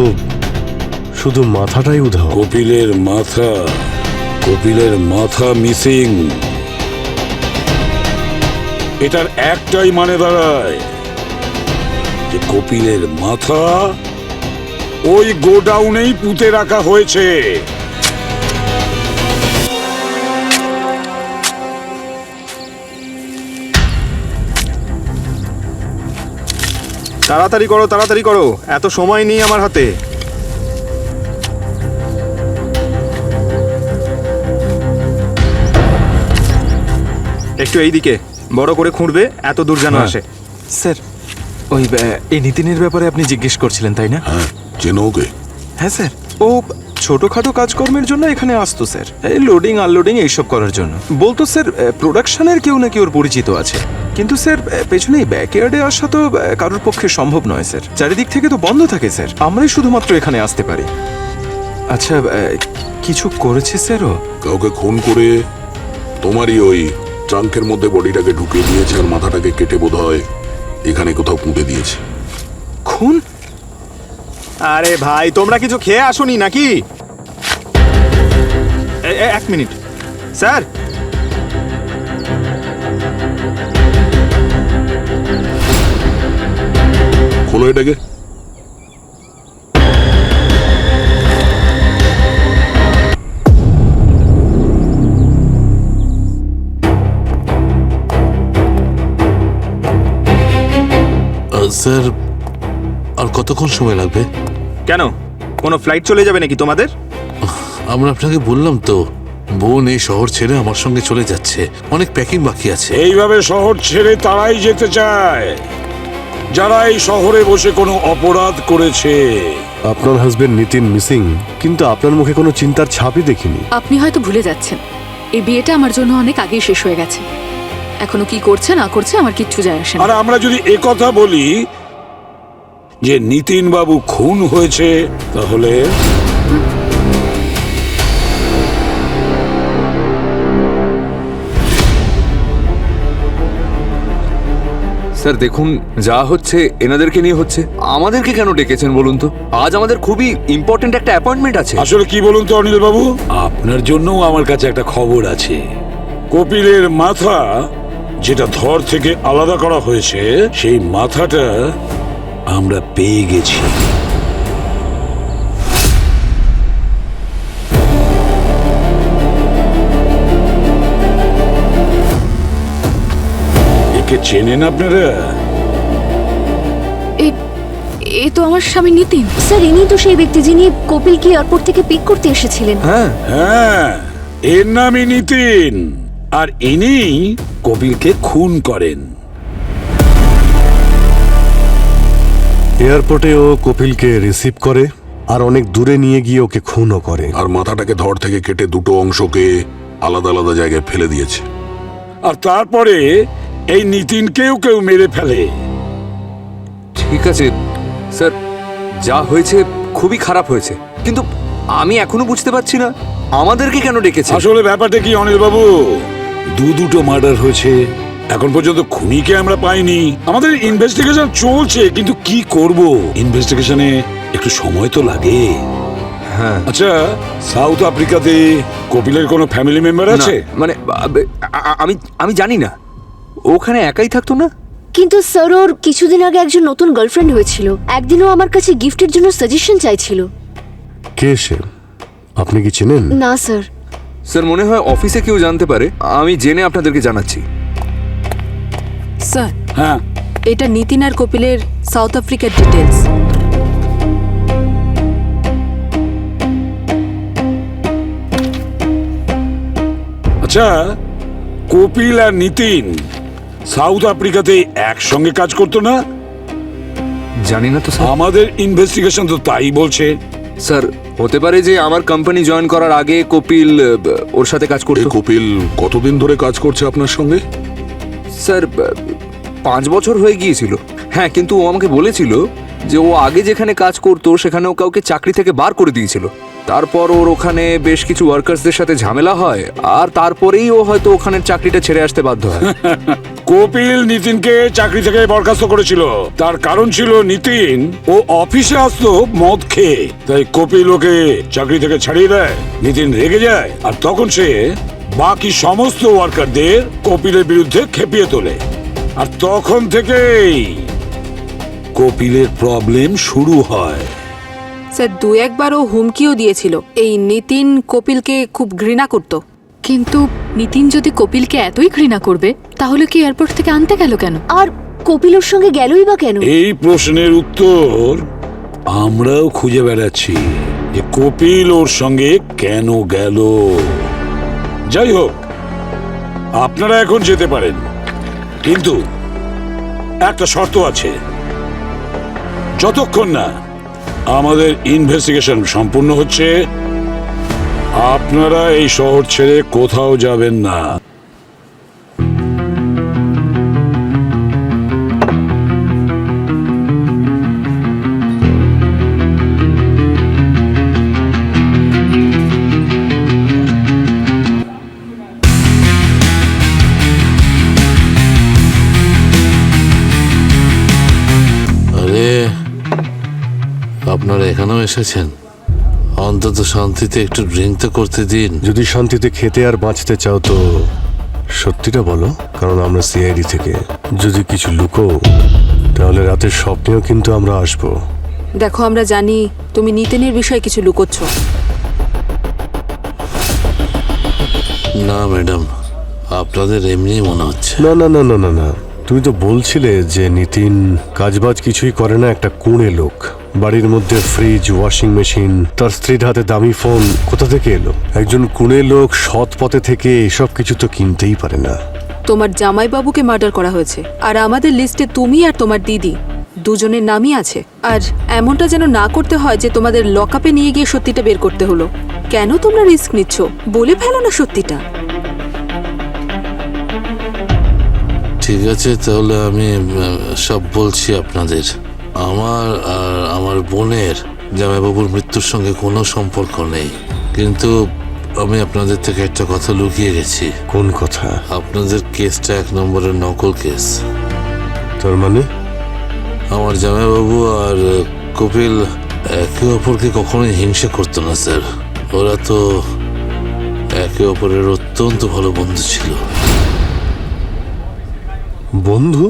শুধু মাথাটাই উধাও। কপিলের মাথা মিসিং। এটার একটাই মানে দাঁড়ায় যে কপিলের মাথা ওই গোডাউনেই পুঁতে রাখা হয়েছে। তাড়াতাড়ি করো, এত সময় নেই আমার হাতে। একটু এইদিকে বড় করে খুঁড়বে, এত দূর যেন আসে। স্যার ওই এই নিতিনের ব্যাপারে আপনি জিজ্ঞেস করছিলেন তাই না? হ্যাঁ, চেনো ওকে? হ্যাঁ স্যার, ও ছোটখাটো কাজকর্মের জন্য এখানে আসতো স্যার, এই লোডিং আনলোডিং এইসব করার জন্য। বলতো স্যার প্রোডাকশনের কেউ নাকি ওর পরিচিত আছে, কিন্তু স্যার পেছনে এই ব্যাকইয়ার্ডে আসা তো কারোর পক্ষে সম্ভব নয় স্যার, চারিদিক থেকে তো বন্ধ থাকে স্যার, আমরাই শুধুমাত্র এখানে আসতে পারি। আচ্ছা কিছু করেছে স্যার ও? কাউকে খুন করে তোমারই ওই ট্রাঙ্কের মধ্যে বডিটাকে ঢুকিয়ে দিয়েছে আর মাথাটাকে কেটে বোধহয় এখানে কোথাও পুঁতে দিয়েছে। খুন? আরে ভাই, তোমরা কিছু খেয়ে আসোনি নাকি? এক মিনিট স্যার, খোলো এটাকে। স্যার আর কতক্ষণ সময় লাগবে? কেন কোনো ফ্লাইট চলে যাবে নাকি তোমাদের? আমরা আপনাকে বললাম তো, বোন এই শহর ছেড়ে আমার সঙ্গে চলে যাচ্ছে, অনেক প্যাকিং বাকি আছে। এইভাবে শহর ছেড়ে তারাই যেতে চায় যারা এই শহরে বসে কোনো অপরাধ করেছে। আপনার হাজবেন্ড নিতিন মিসিং, কিন্তু আপনার মুখে কোনো চিন্তার ছাপই দেখিনি। আপনি হয়তো ভুলে যাচ্ছেন, এই বিয়েটা আমার জন্য অনেক আগেই শেষ হয়ে গেছে। এখনো কি করছে না করছে আমার কিচ্ছু যায় আসে না। আর আমরা যদি একথা বলি যে নিতিন বাবু খুন হয়েছে, তাহলে স্যার দেখুন, যা হচ্ছে এনাদেরকে নিয়ে হচ্ছে, আমাদেরকে কেন ডেকেছেন বলুন তো? আজ আমাদের খুবই ইম্পর্টেন্ট একটা অ্যাপয়েন্টমেন্ট আছে। আসলে কি বলুন তো অনিল বাবু, আপনার জন্যও আমার কাছে একটা খবর আছে। কপিলের মাথা যেটা ধর থেকে আলাদা করা হয়েছে, সেই মাথাটা আমরা পেয়ে গেছি। একে চেনেন আপনারা? এ তো আমার স্বামী নিতিন। স্যার ইনি তো সেই ব্যক্তি যিনি কপিলকে এয়ারপোর্ট থেকে পিক করতে এসেছিলেন। হ্যাঁ, এর নামই নিতিন, আর ইনি কপিলকে খুন করেন। এয়ারপোর্টে ও কপিলকে রিসিভ করে আর অনেক দূরে নিয়ে গিয়ে ওকে খুনও করে। আর মাথাটাকে ধর থেকে কেটে দুটো অংশকে আলাদা আলাদা জায়গায় ফেলে দিয়েছে। আর তারপরে এই নিতিনকেও কেউ মেরে ফেলে। ঠিক আছে স্যার, যা হয়েছে খুবই খারাপ হয়েছে, কিন্তু আমি এখনো বুঝতে পারছি না আমাদেরকে কেন ডেকেছে। আসলে ব্যাপারটা কি অনিল বাবু, দুটো মার্ডার হয়েছে, এখন পর্যন্ত খুনিকে আমরা পাইনি। আমাদের ইনভেস্টিগেশন চলছে, কিন্তু কি করব, ইনভেস্টিগেশনে একটু সময় তো লাগে। হ্যাঁ। আচ্ছা, সাউথ আফ্রিকাতে কপিলের কোনো ফ্যামিলি মেম্বার আছে? মানে আমি জানি না, ওখানে একাই থাকতো না? কিন্তু স্যার ওর কিছুদিন আগে একজন নতুন গার্লফ্রেন্ড হয়েছিল, একদিনও আমার কাছে গিফটের জন্য সাজেশন চাইছিল। কে সে, আপনি কি চেনেন? না স্যার। স্যার মনে হয় অফিসে কেউ জানতে পারে, আমি জেনে আপনাদেরকে জানাচ্ছি। স্যার, হ্যাঁ, এটা নিতিন আর কপিলের সাউথ আফ্রিকার ডিটেলস। আচ্ছা, কপিল আর নিতিন সাউথ আফ্রিকাতে একসঙ্গে কাজ করতো না? জানি না তো স্যার, আমাদের ইনভেস্টিগেশন তো তাই বলছে। স্যার হতে পারে যে আমার কোম্পানি জয়েন করার আগে কপিল ওর সাথে কাজ এই করতো। কপিল কতদিন ধরে কাজ করছে আপনার সঙ্গে? স্যার 5 বছর হয়ে গিয়েছিল। হ্যাঁ, কিন্তু ও আমাকে বলেছিল যে ও আগে যেখানে কাজ করতো সেখানেও কাউকে চাকরি থেকে বার করে দিয়েছিল। তারপর ওর ওখানে বেশ কিছু ওয়ার্কার্সদের সাথে ঝামেলা হয়, আর তারপরেই ও হয়তো ওখানের চাকরিটা ছেড়ে আসতে বাধ্য হয়। কপিল নিতিনকে চাকরি থেকে বরখাস্ত করেছিল, তার কারণ ছিল নিতিন ও অফিসে আসতো মদ খেয়ে, তাই কপিল ওকে চাকরি থেকে ছাড়িয়ে দেয়। নিতিন রেগে যায়, আর তখন সে বাকি সমস্ত ওয়ার্কারদের কপিলের বিরুদ্ধে খেপিয়ে তোলে। আর তখন থেকেই কপিলের প্রবলেম শুরু হয়। স্যার দু একবার ও হুমকিও দিয়েছিল। এই নিতিন কপিলকে খুব ঘৃণা করত। কিন্তু নিতিন যদি কপিলকে এতই ঘৃণা করবে তাহলে কি এয়ারপোর্ট থেকে আনতে গেল কেন? আর কপিল ওর সঙ্গে গেলই বা কেন? এই প্রশ্নের উত্তর আমরাও খুঁজে বেড়াচ্ছি, যে কপিল ওর সঙ্গে কেন গেল। যাই হোক, আপনারা এখন যেতে পারেন, কিন্তু একটা শর্ত আছে। যতক্ষণ না আমাদের ইনভেস্টিগেশন সম্পূর্ণ হচ্ছে, আপনারা এই শহর ছেড়ে কোথাও যাবেন না। আরে আপনারা এখানেও এসেছেন, অন্তত শান্তিতে একটু ড্রিঙ্ক তো করতে দিন। যদি শান্তিতে খেতে আর বাঁচতে চাও তো সত্যিটা বলো, কারণ আমরা সিআইডি থেকে যদি কিছু লুকো তাহলে রাতের স্বপ্নেও কিন্তু আমরা আসবো। দেখো, আমরা জানি তুমি নিতিনের বিষয়ে কিছু লুকোচ্ছ। না ম্যাডাম, আপনাদের এমনি মনে হচ্ছে। না না না না না না, তুমি তো বলছিলে যে নিতিন কাজবাজ কিছুই করে না, একটা কুঁড়ে লোক। বাড়ির মধ্যে ফ্রিজ, ওয়াশিং মেশিন, তার স্ত্রীর হাতে দামি ফোন কোথা থেকে এলো? একজন কুঁড়ে লোক সৎ পথে থেকে এসব কিছু তো কিনতেই পারে না। তোমার জামাইবাবুকে মার্ডার করা হয়েছে, আর আমাদের লিস্টে তুমি আর তোমার দিদি দুজনের নামই আছে। আর এমনটা যেন না করতে হয় যে তোমাদের লকআপে নিয়ে গিয়ে সত্যিটা বের করতে হলো। কেন তোমরা রিস্ক নিচ্ছ? বলে ফেলো না সত্যিটা। ঠিক আছে, তাহলে আমি সব বলছি আপনাদের। আমার আর আমার বোনের জামাইবাবুর মৃত্যুর সঙ্গে কোনো সম্পর্ক নেই, কিন্তু আমি আপনাদের থেকে একটা কথা লুকিয়ে গেছি। কোন কথা? আপনাদের কেসটা 1 নম্বরের নকল কেস। তার মানে? আমার জামাইবাবু আর কপিল একে অপরকে কখনোই হিংসা করতো না স্যার। ওরা তো একে অপরের অত্যন্ত ভালো বন্ধু ছিল। বন্ধু?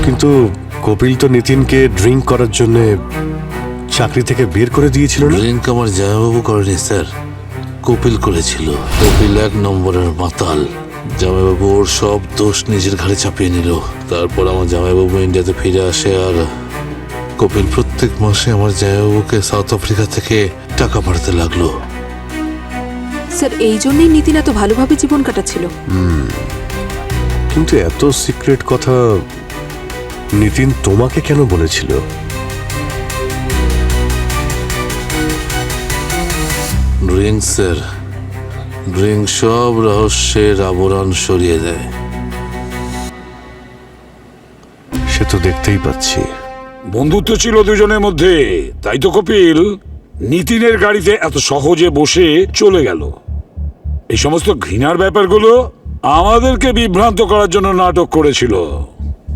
কিন্তু কপিল তো নিতিনকে ড্রিঙ্ক করার জন্য চাকরি থেকে বের করে দিয়েছিল না? ড্রিঙ্ক আমার জামাইবাবু করেনি স্যার, কপিল করেছিল। কপিল 1 নম্বরের মাতাল। জামাইবাবু ওর সব দোষ নিজের ঘাড়ে চাপিয়ে নিল। তারপর আমার জামাইবাবু ইন্ডিয়াতে ফিরে আসে, আর কপিল প্রত্যেক মাসে আমার জামাইবাবুকে সাউথ আফ্রিকা থেকে টাকা পাঠাতে লাগলো। স্যার, এই জন্যই নিতিন এত ভালোভাবে জীবন কাটাচ্ছিল। কিন্তু এত সিক্রেট কথা নিতিন তোমাকে কেন বলেছিল? ড্রিঙ্ক স্যার, ড্রিঙ্ক সব রহস্যের আবরণ সরিয়ে দেয়। সে তো দেখতেই পাচ্ছি। বন্ধুত্ব ছিল দুজনের মধ্যে, তাই তো কপিল নিতিনের গাড়িতে এত সহজে বসে চলে গেল। এই সমস্ত ঘৃণার ব্যাপারগুলো আমাদেরকে বিভ্রান্ত করার জন্য নাটক করেছিল।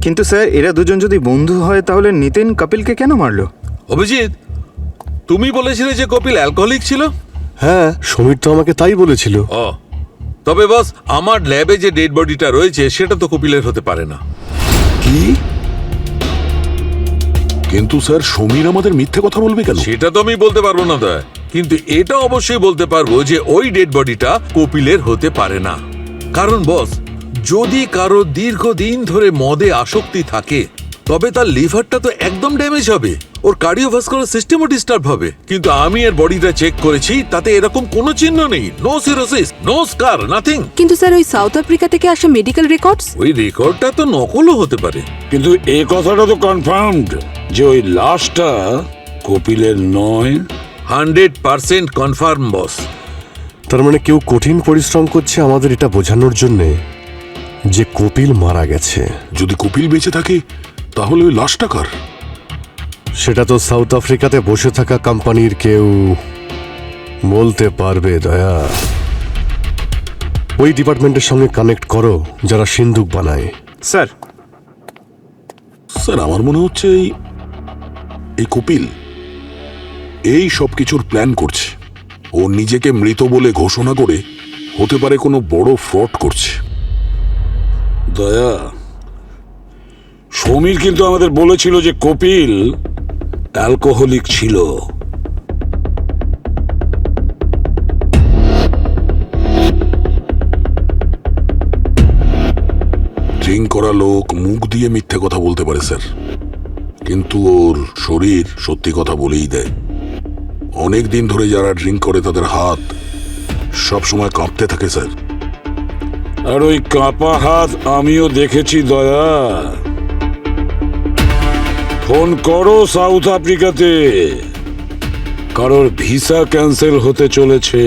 কিন্তু স্যার, এরা দুজন যদি বন্ধু হয় তাহলে নিতিন কপিলকে কেন মারলো? অভিজিৎ, তুমি বলেছিলে যে কপিল অ্যালকোহলিক ছিল। হ্যাঁ, সমীর তো আমাকে তাই বলেছিল। ও, তবে বস, আমার ল্যাবে যে ডেড বডিটা রয়েছে সেটা তো কপিলের হতে পারে না। কি? কিন্তু স্যার, সমীর আমাদের মিথ্যে কথা বলবে কেন? সেটা তো আমি বলতে পারবো না দয়া, কিন্তু এটা অবশ্যই বলতে পারবো যে ওই ডেড বডিটা কপিলের হতে পারে না। কারণ বস, যদি কারো দীর্ঘদিন ধরে মদে আসক্তি থাকে তবে তার লিভারটা তো একদম ড্যামেজ হবে, ওর কার্ডিওভাস্কুলার সিস্টেমও ডিস্টার্ব হবে। কিন্তু আমি এর বডিটা চেক করেছি, তাতে এরকম কোনো চিহ্ন নেই। নো সিরোসিস, নো স্কার, নাথিং। কিন্তু স্যার, ওই সাউথ আফ্রিকা থেকে আসা মেডিকেল রেকর্ডস, ওই রেকর্ডটা তো নকলও হতে পারে। কিন্তু এই কথাটা তো কনফার্মড যে ওই লাশটা কপিলের নয়। 100% কনফার্ম বস। তার মানে কেউ কঠিন পরিশ্রম করছে আমাদের এটা বোঝানোর জন্যে যে কপিল মারা গেছে। যদি কপিল বেঁচে থাকে তাহলে ওই লাশটা কার? সেটা তো সাউথ আফ্রিকাতে বসে থাকা কোম্পানির কেউ বলতে পারবে। দয়া, ওই ডিপার্টমেন্টের সঙ্গে কানেক্ট করো যারা সিন্দুক বানায়। স্যার, আমার মনে হচ্ছে এই কপিল এই সব কিছুর প্ল্যান করছে। ও নিজেকে মৃত বলে ঘোষণা করে হতে পারে কোনো বড় ফ্রড করছে। দয়া, সমীর কিন্তু আমাদের বলেছিল যে কপিল অ্যালকোহলিক ছিল। ড্রিঙ্ক করা লোক মুখ দিয়ে মিথ্যে কথা বলতে পারে স্যার, কিন্তু ওর শরীর সত্যি কথা বলেই দেয়। অনেক দিন ধরে যারা ড্রিঙ্ক করে তাদের হাত সব সময় কাঁপতে থাকে স্যার। আর ওই কাঁপা হাত আমিও দেখেছি দয়া। ফোন করো সাউথ আফ্রিকাতে, কারোর ভিসা ক্যান্সেল হতে চলেছে।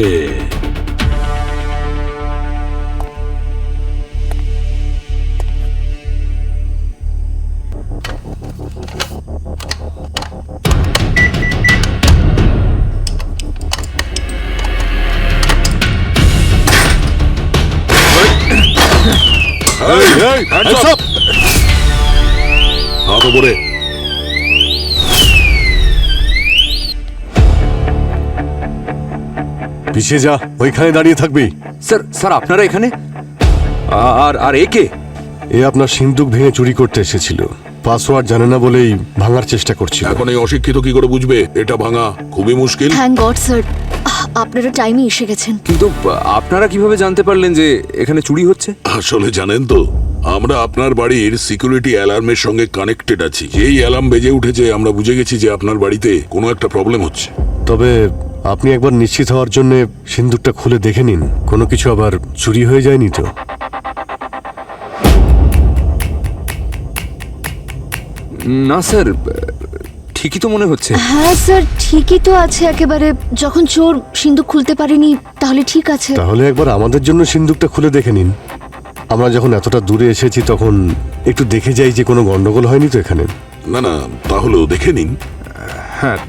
হাত ওপরে। পিছিয়ে যা, ওইখানে দাঁড়িয়ে থাকবি। স্যার স্যার আপনারা এখানে? আর একে? এ আপনার সিন্দুক ভেঙে চুরি করতে এসেছিল, পাসওয়ার্ড জানে না বলেই ভাঙার চেষ্টা করছিল। এখন এই অশিক্ষিত কি করে বুঝবে এটা ভাঙা? খুবই মুশকিল। থ্যাংক গড স্যার, আপনারা টাইমে এসে গেছেন। কিন্তু আপনারা কিভাবে জানতে পারলেন যে এখানে চুরি হচ্ছে? আসলে জানেন তো, আমরা আপনার বাড়ির সিকিউরিটি অ্যালার্মের সঙ্গে কানেক্টেড আছি। যেই অ্যালার্ম বেজে উঠেছে আমরা বুঝে গেছি যে আপনার বাড়িতে কোনো একটা প্রবলেম হচ্ছে। তবে আপনি একবার নিশ্চিত হওয়ার জন্য সিন্দুকটা খুলে দেখে নিন, কোনো কিছু আবার চুরি হয়ে যায়নি তো? না স্যার, ঠিকই তো মনে হচ্ছে। হ্যাঁ স্যার, ঠিকই তো আছে একেবারে। যখন চোর সিন্দুক খুলতে পারেনি তাহলে ঠিক আছে। তাহলে একবার আমাদের জন্য সিন্দুকটা খুলে দেখে নিন। আমরা যখন এতটা দূরে এসেছি তখন একটু দেখে যাই যে কোনো গন্ডগোল হয়নি তো এখানে। না না, তাহলেও দেখে নিন। হ্যাঁ,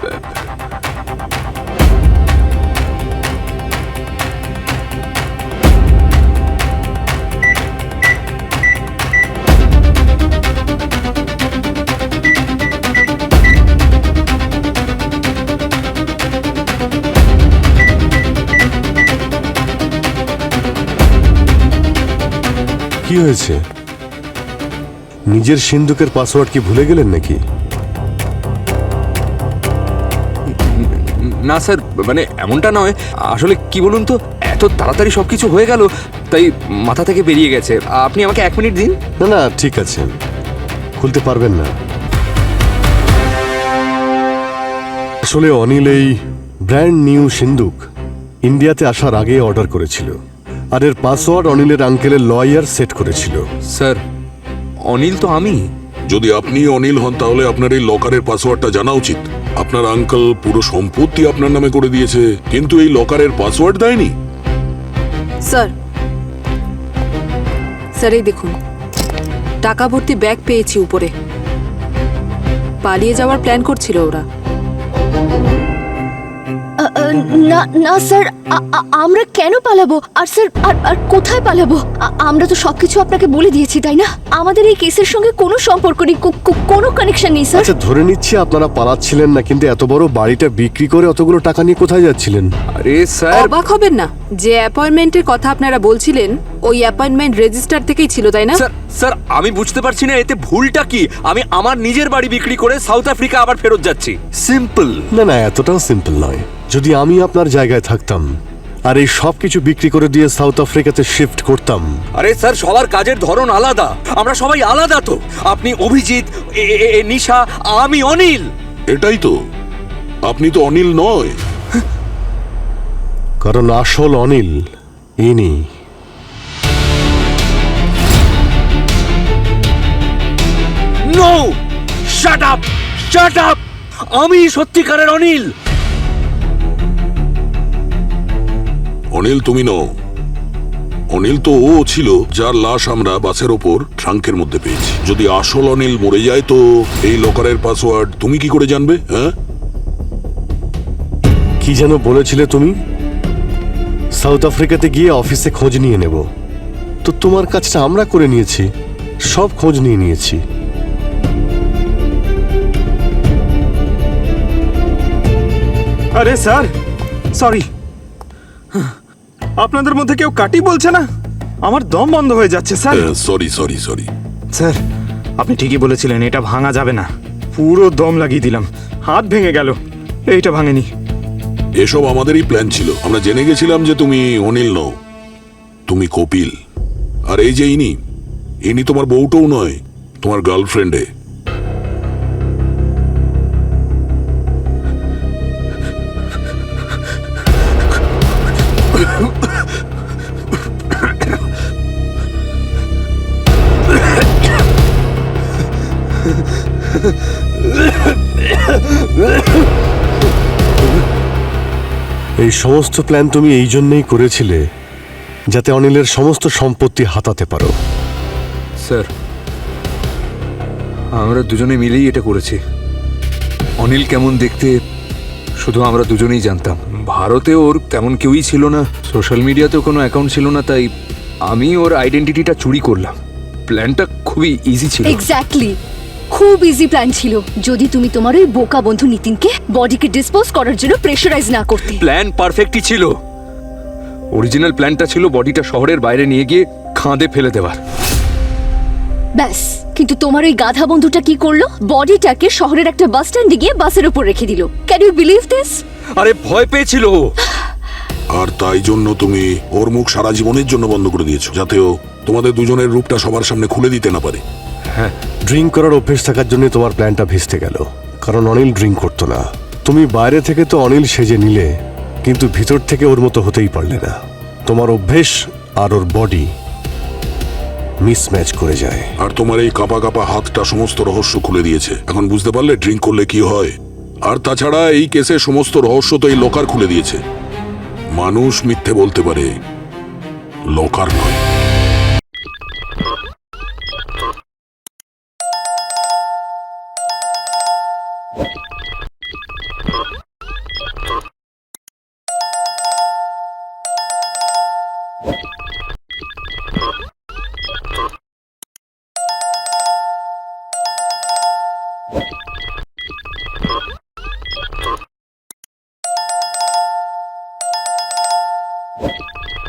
কি হয়েছে? নিজের সিন্দুকের পাসওয়ার্ড কি ভুলে গেলেন নাকি? না স্যার, মানে এমনটা নয়। আসলে কি বলুন তো, এত তাড়াতাড়ি সবকিছু হয়ে গেল তাই মাথা থেকে বেরিয়ে গেছে। আপনি আমাকে 1 মিনিট দিন। না না, ঠিক আছে, খুলতে পারবেন না। আসলে অনিল এই ব্র্যান্ড নিউ সিন্দুক ইন্ডিয়াতে আসার আগে অর্ডার করেছিল, আর এর পাসওয়ার্ড অনিলের আঙ্কেলের লয়ার সেট করেছিল। স্যার, অনিল তো আমি। যদি আপনি অনিল হন তাহলে আপনার এই লকারের পাসওয়ার্ডটা জানা উচিত। আপনার আঙ্কেল পুরো সম্পত্তি আপনার নামে করে দিয়েছে, কিন্তু এই লকারের পাসওয়ার্ড দেয়নি। স্যার, স্যার এই দেখুন, টাকা ভর্তি ব্যাগ পেয়েছি উপরে। পালিয়ে যাওয়ার প্ল্যান করছিল ওরা। না না স্যার, আমরা কেন পালাবো? আর স্যার, আর কোথায় পালাবো? আমরা তো সবকিছু আপনাকে বলে দিয়েছি, তাই না? আমাদের এই কেসের সঙ্গে কোনো সম্পর্ক নেই, কোনো কানেকশন নেই স্যার। আচ্ছা, ধরে নিচ্ছি আপনারা পালাচ্ছিলেন না, কিন্তু এত বড় বাড়িটা বিক্রি করে অতগুলো টাকা নিয়ে কোথায় যাচ্ছিলেন? আরে স্যার, অবাক হবেন না, যে অ্যাপয়েন্টমেন্টের কথা আপনারা বলছিলেন ওই অ্যাপয়েন্টমেন্ট রেজিস্টার থেকেই ছিল, তাই না? স্যার স্যার, আমি বুঝতে পারছি না এতে ভুলটা কি। আমি আমার নিজের বাড়ি বিক্রি করে সাউথ আফ্রিকা আবার ফেরত যাচ্ছি। সিম্পল। না না, এতটাও সিম্পল নয়। যদি আমি আপনার জায়গায় থাকতাম আর এই সব কিছু বিক্রি করে দিয়ে সাউথ আফ্রিকাতে শিফট করতাম। আরে স্যার, সবার কাজের ধরন আলাদা, আমরা সবাই আলাদা তো। আপনি অভিজিৎ, নিশা, আমি অনিল। এটাই তো, আপনি তো অনিল নয়। কারণ আসল অনিল ইনি। No, shut up, shut up. আমি সত্যিকারের অনিল। অনিল তুমি নও। অনিল তো ও ছিল যার লাশ আমরা বাসের ওপর ট্রাঙ্কের মধ্যে পেয়েছি। যদি আসল অনিল মরে যায় তো এই লকারের পাসওয়ার্ড তুমি কি করে জানবে? হ্যাঁ, কি যেন বলেছিলে তুমি? সাউথ আফ্রিকাতে গিয়ে অফিসে খোঁজ নিয়ে নেব। তো তোমার কাজটা আমরা করে নিয়েছি, সব খোঁজ নিয়ে নিয়েছি। আরে স্যার, সরি, আপনাদের মধ্যে কেউ কাটি বলছে না? আমার দম বন্ধ হয়ে যাচ্ছে sir. Sorry sorry sorry sir আপনি ঠিকই বলেছিলেন, এটা ভাঙা যাবে না। পুরো দম লাগিয়ে দিলাম, হাত ভেঙে গেল, এইটা ভাঙেনি। এসব আমাদেরই প্ল্যান ছিল। আমরা জেনে গেছিলাম যে তুমি অনিল নও, তুমি কপিল। আর এই যে ইনি তোমার বউটাও নয়, তোমার গার্লফ্রেন্ডে। এই সমস্ত প্ল্যান তুমি এই জন্যই করেছিলে যাতে অনিলের সমস্ত সম্পত্তি হাতাতে পারো। স্যার আমরা দুজনে মিলেই এটা করেছি। অনিল কেমন দেখতে শুধু আমরা দুজনেই জানতাম। ভারতে ওর তেমন কেউই ছিল না, সোশ্যাল মিডিয়াতেও কোনো অ্যাকাউন্ট ছিল না, তাই আমি ওর আইডেন্টিটিটা চুরি করলাম। প্ল্যানটা খুবই ইজি ছিল। এক্স্যাক্টলি, খুব ইজি প্ল্যান ছিল যদি তুমি তোমার ওই বোকা বন্ধু নিতিনকে বডিকে ডিসপোজ করার জন্য প্রেশারাইজ না করতে। প্ল্যান পারফেক্টই ছিল। অরিজিনাল প্ল্যানটা ছিল বডিটা শহরের বাইরে নিয়ে গিয়ে খাঁদে ফেলে দেওয়ার। ব্যাস, কিন্তু তোমার ওই গাধা বন্ধুটা কি করলো? বডিটাকে শহরের একটা বাস স্ট্যান্ডে গিয়ে বাসের উপর রেখে দিল। Can you believe this? আরে ভয় পেয়েছিল ও। আর তাই জন্য তুমি ওর মুখ সারা জীবনের জন্য বন্ধ করে দিয়েছো, যাতে ও তোমাদের দুজনের রূপটা সবার সামনে খুলে দিতে না পারে। হ্যাঁ, ড্রিঙ্ক করার অভ্যেস থাকার জন্য তোমার প্ল্যানটা ভেস্তে গেল, কারণ অনিল ড্রিঙ্ক করতো না। তুমি বাইরে থেকে তো অনিল সেজে নিলে, কিন্তু ভিতর থেকে ওর মতো হতেই পারলে না। তোমার অভ্যেস আর ওর বডি মিসম্যাচ করে যায়। আর তোমার এই কাঁপা কাঁপা হাতটা সমস্ত রহস্য খুলে দিয়েছে। এখন বুঝতে পারলে ড্রিঙ্ক করলে কি হয়। আর তাছাড়া এই কেসে সমস্ত রহস্য তো এই লকার খুলে দিয়েছে। মানুষ মিথ্যে বলতে পারে, লকার নয়।